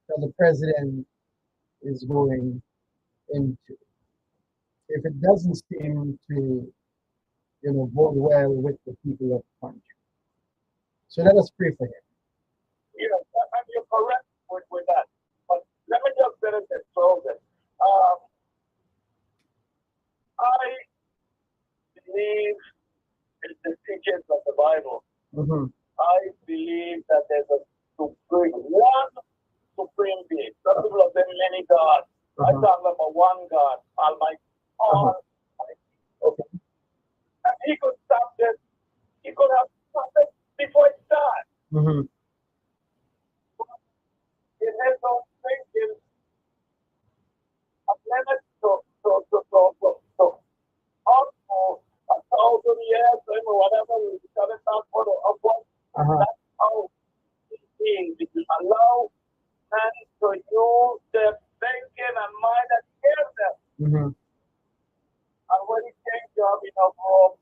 that the president is going into. If it doesn't seem to, bode well with the people of the country. So let us pray for him. Yes, and you're correct with that. But let me just finish this closing. I believe in the teachings of the Bible. I believe that there's a supreme one supreme being. Some people have been many gods. I talk about one God, Almighty. Okay. And he could stop this. He could have stopped it before it started. In his own thinking, a minute to almost 1,000 years or whatever we cut it down for upward. That's how he is. If you allow men to use their thinking and mind and hear them. And when he came to have enough room,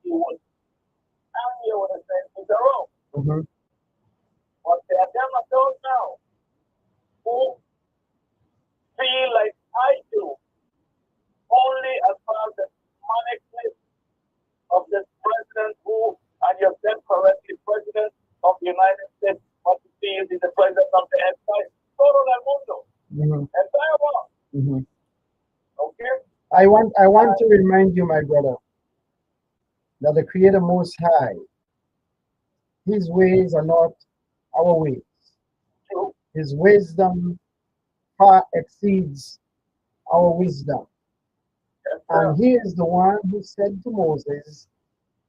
he would hang you with the same thing wrong. But there are them of those now who feel like I do, only as far as the monicness of this president who, and you said correctly, president of the United States, what you see is the president of the entire todo el mundo, entire world. Okay? I want to remind you, my brother, that the Creator Most High, His ways are not our ways. True. His wisdom far exceeds our wisdom. Yes, and He is the one who said to Moses,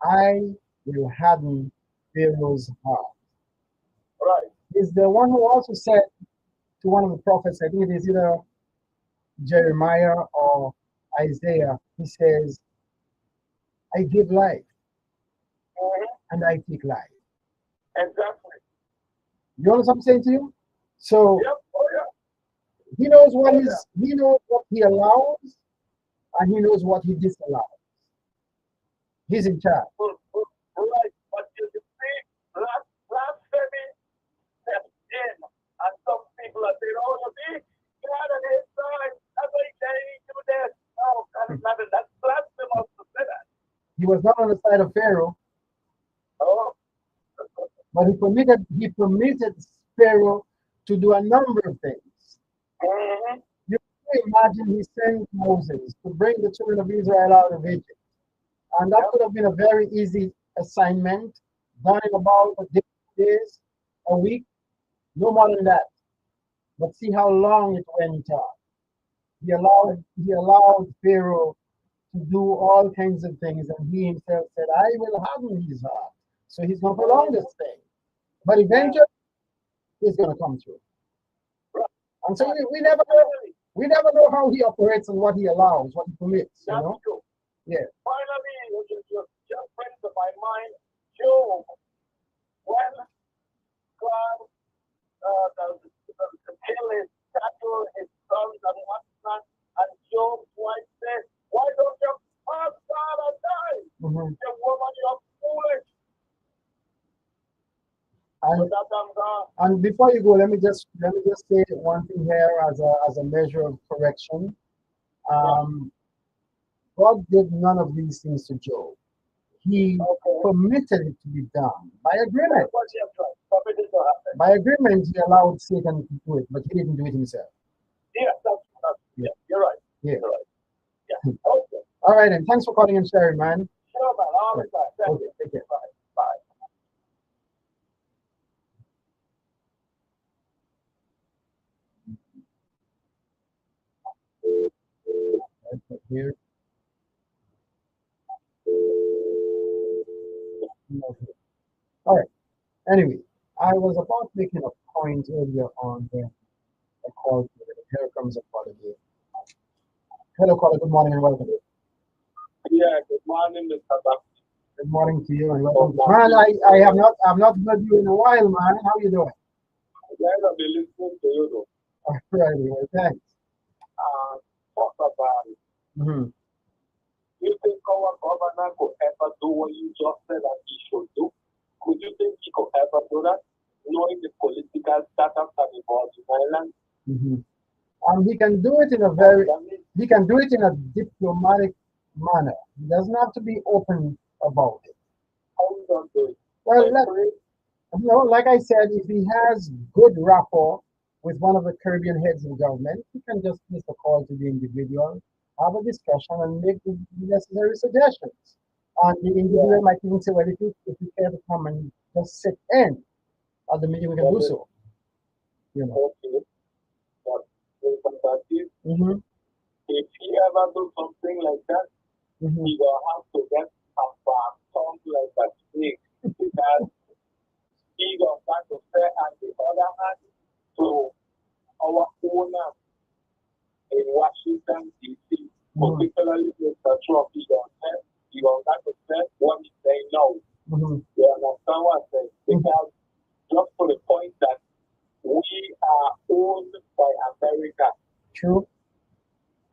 I will harden Pharaoh's heart. right. He's the one who also said to one of the prophets, I think it is either Jeremiah or Isaiah, he says, I give life and I take life. Exactly. You understand what I'm saying to you? So Yep. Oh, yeah. he knows what he knows what he allows and he knows what he disallows. He's in charge. Right. But you see, blasphemy steps in, and some people are saying, oh, you see, God on his side, that's why he can't do this. No, that's blasphemous to say that. He was not on the side of Pharaoh, Oh. but he permitted Pharaoh to do a number of things. You can imagine he sent Moses to bring the children of Israel out of Egypt. And that could have been a very easy assignment, done in about a day, days, a week, no more than that. But see how long it went on. He allowed Pharaoh to do all kinds of things, and he himself said, I will harden his heart. So he's going to prolong this thing. But eventually, he's going to come through. And so we never know how he operates and what he allows, what he permits. That's true. Yeah. Finally, you just bring to my mind Job. When God kill his cattle, his sons, and whatnot, and Job's wife said, why don't you ask God and die? You woman, you're foolish. And before you go, let me just say one thing here as a measure of correction. God did none of these things to Job. He permitted it to be done by agreement. By agreement, he allowed Satan to do it, but he didn't do it himself. You're right. Yeah. You're right. Yeah. Okay. All right, and thanks for calling and sharing, man. Sure, man. All right. Thank Okay, you. take care. Bye. Bye. Here. All right. Anyway, I was about making a point earlier on when I called you. Here comes a call again. Hello, caller. Good morning and welcome. Yeah, good morning, Mr. Baptiste. Good morning to you and welcome. Man, I have not heard you in a while, man. How you doing? Yes, I've been listening to you, though. All right, well, thanks. Talk about you think our governor could ever do what you just said that he should do? Could you think he could ever do that, knowing the political status that involves in Ireland? He can do it in a diplomatic manner. He doesn't have to be open about it. How you gonna do it? Well, like I said, if he has good rapport with one of the Caribbean heads of government, he can just place a call to the individual, have a discussion, and make the necessary suggestions. And the individual might even say, well, if you care to come and just sit in at the meeting, we can do so. You know. Okay. But Baptiste, Mm-hmm. if he ever do something like that, Mm-hmm. he will have to get a tongue like a snake because he will have to say on the other hand to our owner in Washington D.C., particularly Mr. Trump, he will have to say what he say no. Mm-hmm. You understand what I'm saying? Because just for the point that we are owned by America. True.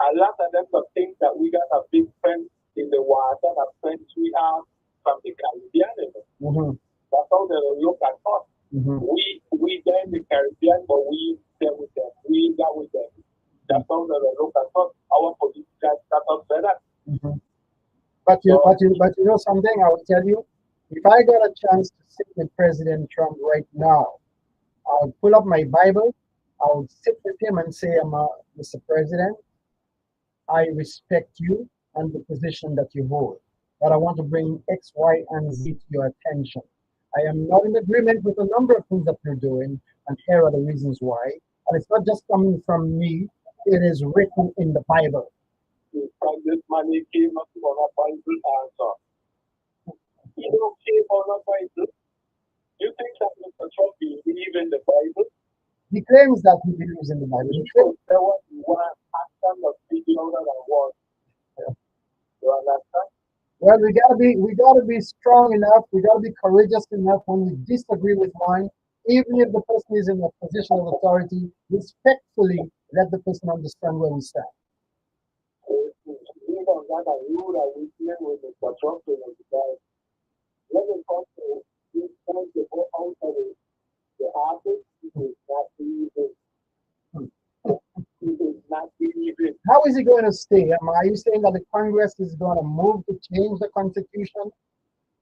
A lot of them think that we got a big friend in the water, that friends we are from the Caribbean. Mm-hmm. That's how they look at us. Mm-hmm. We there in the Caribbean, but we there with them. We there with them. That's how they look at us. Our political status better. Mm-hmm. But you know something, I will tell you, if I got a chance to sit with President Trump right now, I would pull up my Bible, I would sit with him and say, Mr. President, I respect you and the position that you hold. But I want to bring X, Y, and Z to your attention. I am not in agreement with a number of things that you're doing, and here are the reasons why. And it's not just coming from me, it is written in the Bible. This money came up on a Bible answer. You don't came on a Bible. You think that Mr. Trump believes in the Bible? He claims that he believes in the Bible. He claims there was one action of speaking louder than words. You understand? Well, we gotta be strong enough. We gotta be courageous enough when we disagree with one, even if the person is in a position of authority. Respectfully, let the person understand where we stand. We don't got a rule that we play with Mr. Trump because when it comes to this time to go out of the office, it is not easy. It is not easy. How is he going to stay? Are you saying that the Congress is going to move to change the Constitution,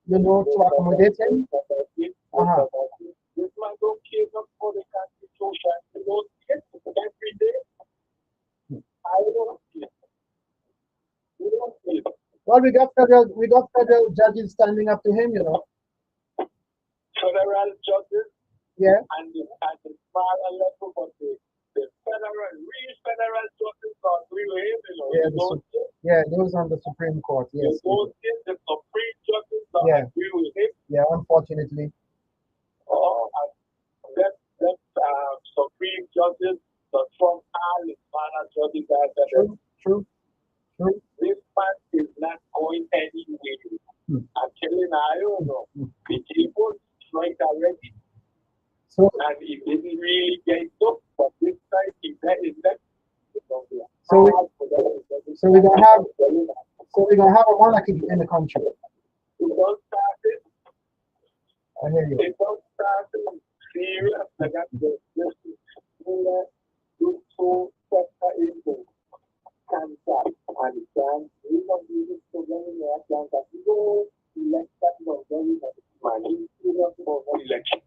to accommodate him? This man don't care for the Constitution. He don't care every day. I don't care. We don't care. Well, we got federal judges standing up to him, Federal judges, yeah, and the smaller level, but the real federal judges are real, yeah, those on the Supreme Court, yes. Those the Supreme judges are agree with him. Yeah, unfortunately. And that Supreme judges, the Trump and the smaller judges are True. This man is not going anywhere. I'm telling you, the people strike already. So, and he didn't really get up, but this time he is that. So we're gonna have a monarchy in the country. It don't start it. I hear you. It don't start it serious. Like that, so into cancer and can we don't use it to very much cancer. We don't elect that no very much money. We don't for election.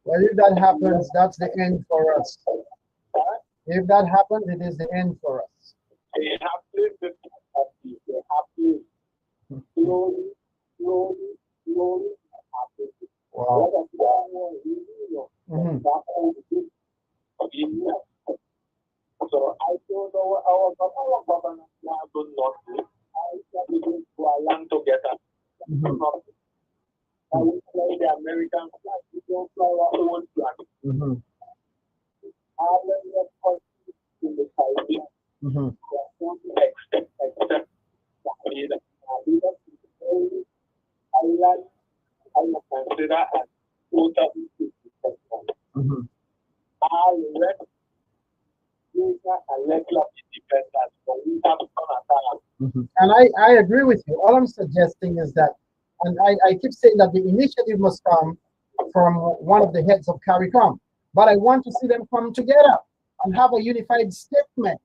Well, if that happens, that's the end for us. If that happens, it is the end for us. They have to slowly. Wow. So I don't know our government now do not do. I to land together. I will play the American flag. We don't fly our own flag. All of the countries in the Caribbean, except island, I consider as totally independent. All the rest is a level of independence, but we have to And I agree with you. All I'm suggesting is that, and I keep saying that the initiative must come from one of the heads of CARICOM, but I want to see them come together and have a unified statement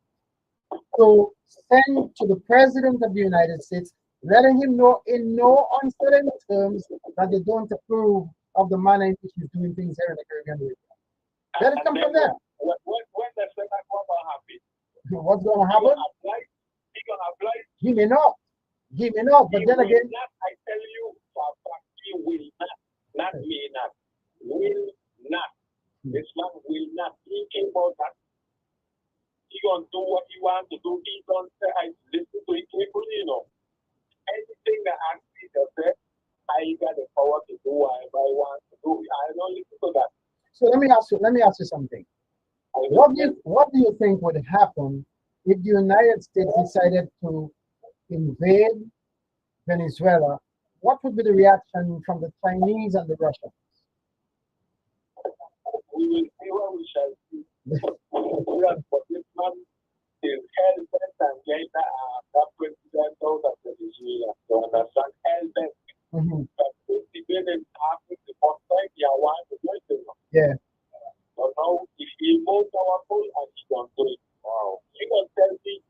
to send to the President of the United States, letting him know in no uncertain terms that they don't approve of the manner in which he's doing things here in the Caribbean region. Let it come from there. When the second one will happen, what's going to happen? He gonna apply. He may not. But then again, I tell you, he will not. Not may not. Will not. This man will not. He don't do what he wants to do. He don't say, I listen to it people. Anything that actually does it, I got the power to do whatever I want to do. I don't listen to that. So let me ask you something. What do you think would happen if the United States decided to invade Venezuela? What would be the reaction from the Chinese and the Russians? We will see what we shall see. But this man is hell bent and get that president out of Venezuela. You understand? Hell bent. But if the building happens the first time, he want to do it. Yeah. So now he's more powerful and he don't do it. Wow. He don't tell me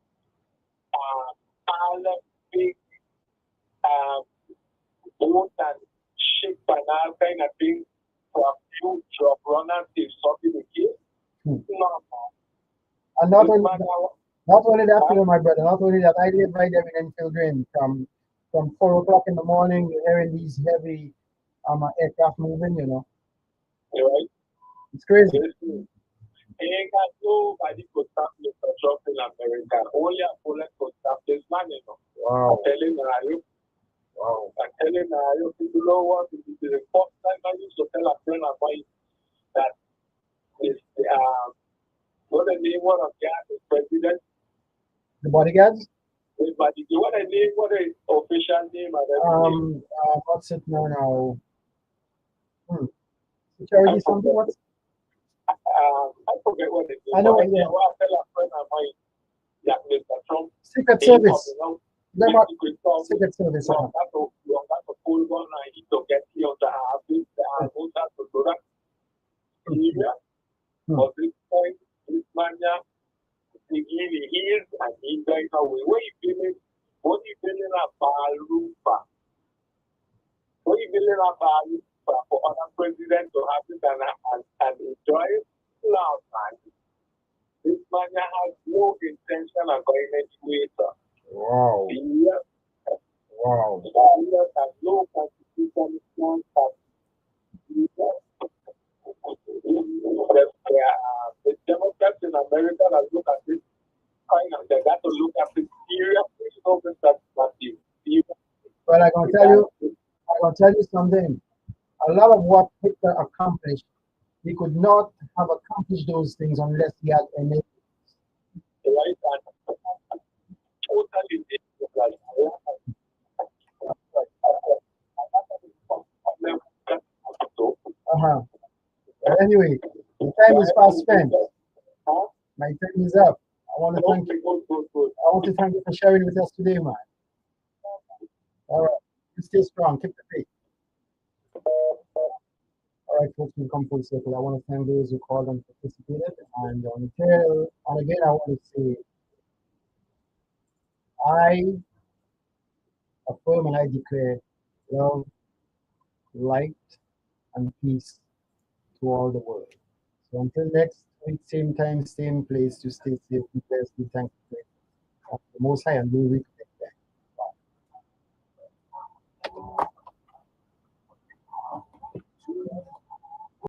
all big boat and ship and all kind of things for a few drop runners if something the case. No. And not only that, my brother, not only that, I live right there in Enfield Green from 4 o'clock in the morning, you're hearing these heavy aircraft moving, Right? It's crazy. Ain't got nobody could stop Mr. Trump in America. Only a bullet could stop this man, Wow. I'm telling you. Wow. I'm telling you, people know what it is. The first time I used to tell a friend of mine that is what the name of the president? The bodyguards? What the name, what the official name of that? What's it now? Security something? What's I forget what it is. I know, yeah. I tell a friend of mine that Mr. Trump. Secret Service. Secret Service. That's a full one. I need to get here on the office. I want that to do that. But this point, this man, he is and he's going away. What you feeling a ballroom for? What you feeling a ballroom for other presidents to have it and enjoy it? No, man. This man has no intention of going anywhere, sir. Wow. Yes. Wow. Yes, has no constitution. The Democrats in America that look at this kind of, they got to look at this seriously. But I'm gonna tell you something. A lot of what Hitler accomplished, he could not have accomplished those things unless he had enabled. Right? And totally Anyway, the time is fast spent. My time is up. I want to thank you. I want to thank you for sharing with us today, man. All right, you stay strong. Keep the faith. All right, folks, we come full circle. I want to thank those who called and participated. And again, I want to say, I affirm and I declare love, light, and peace to all the world. So until next week, same time, same place, to stay safe, be blessed, be thankful to the Most High, and we'll reconnect back. Bye.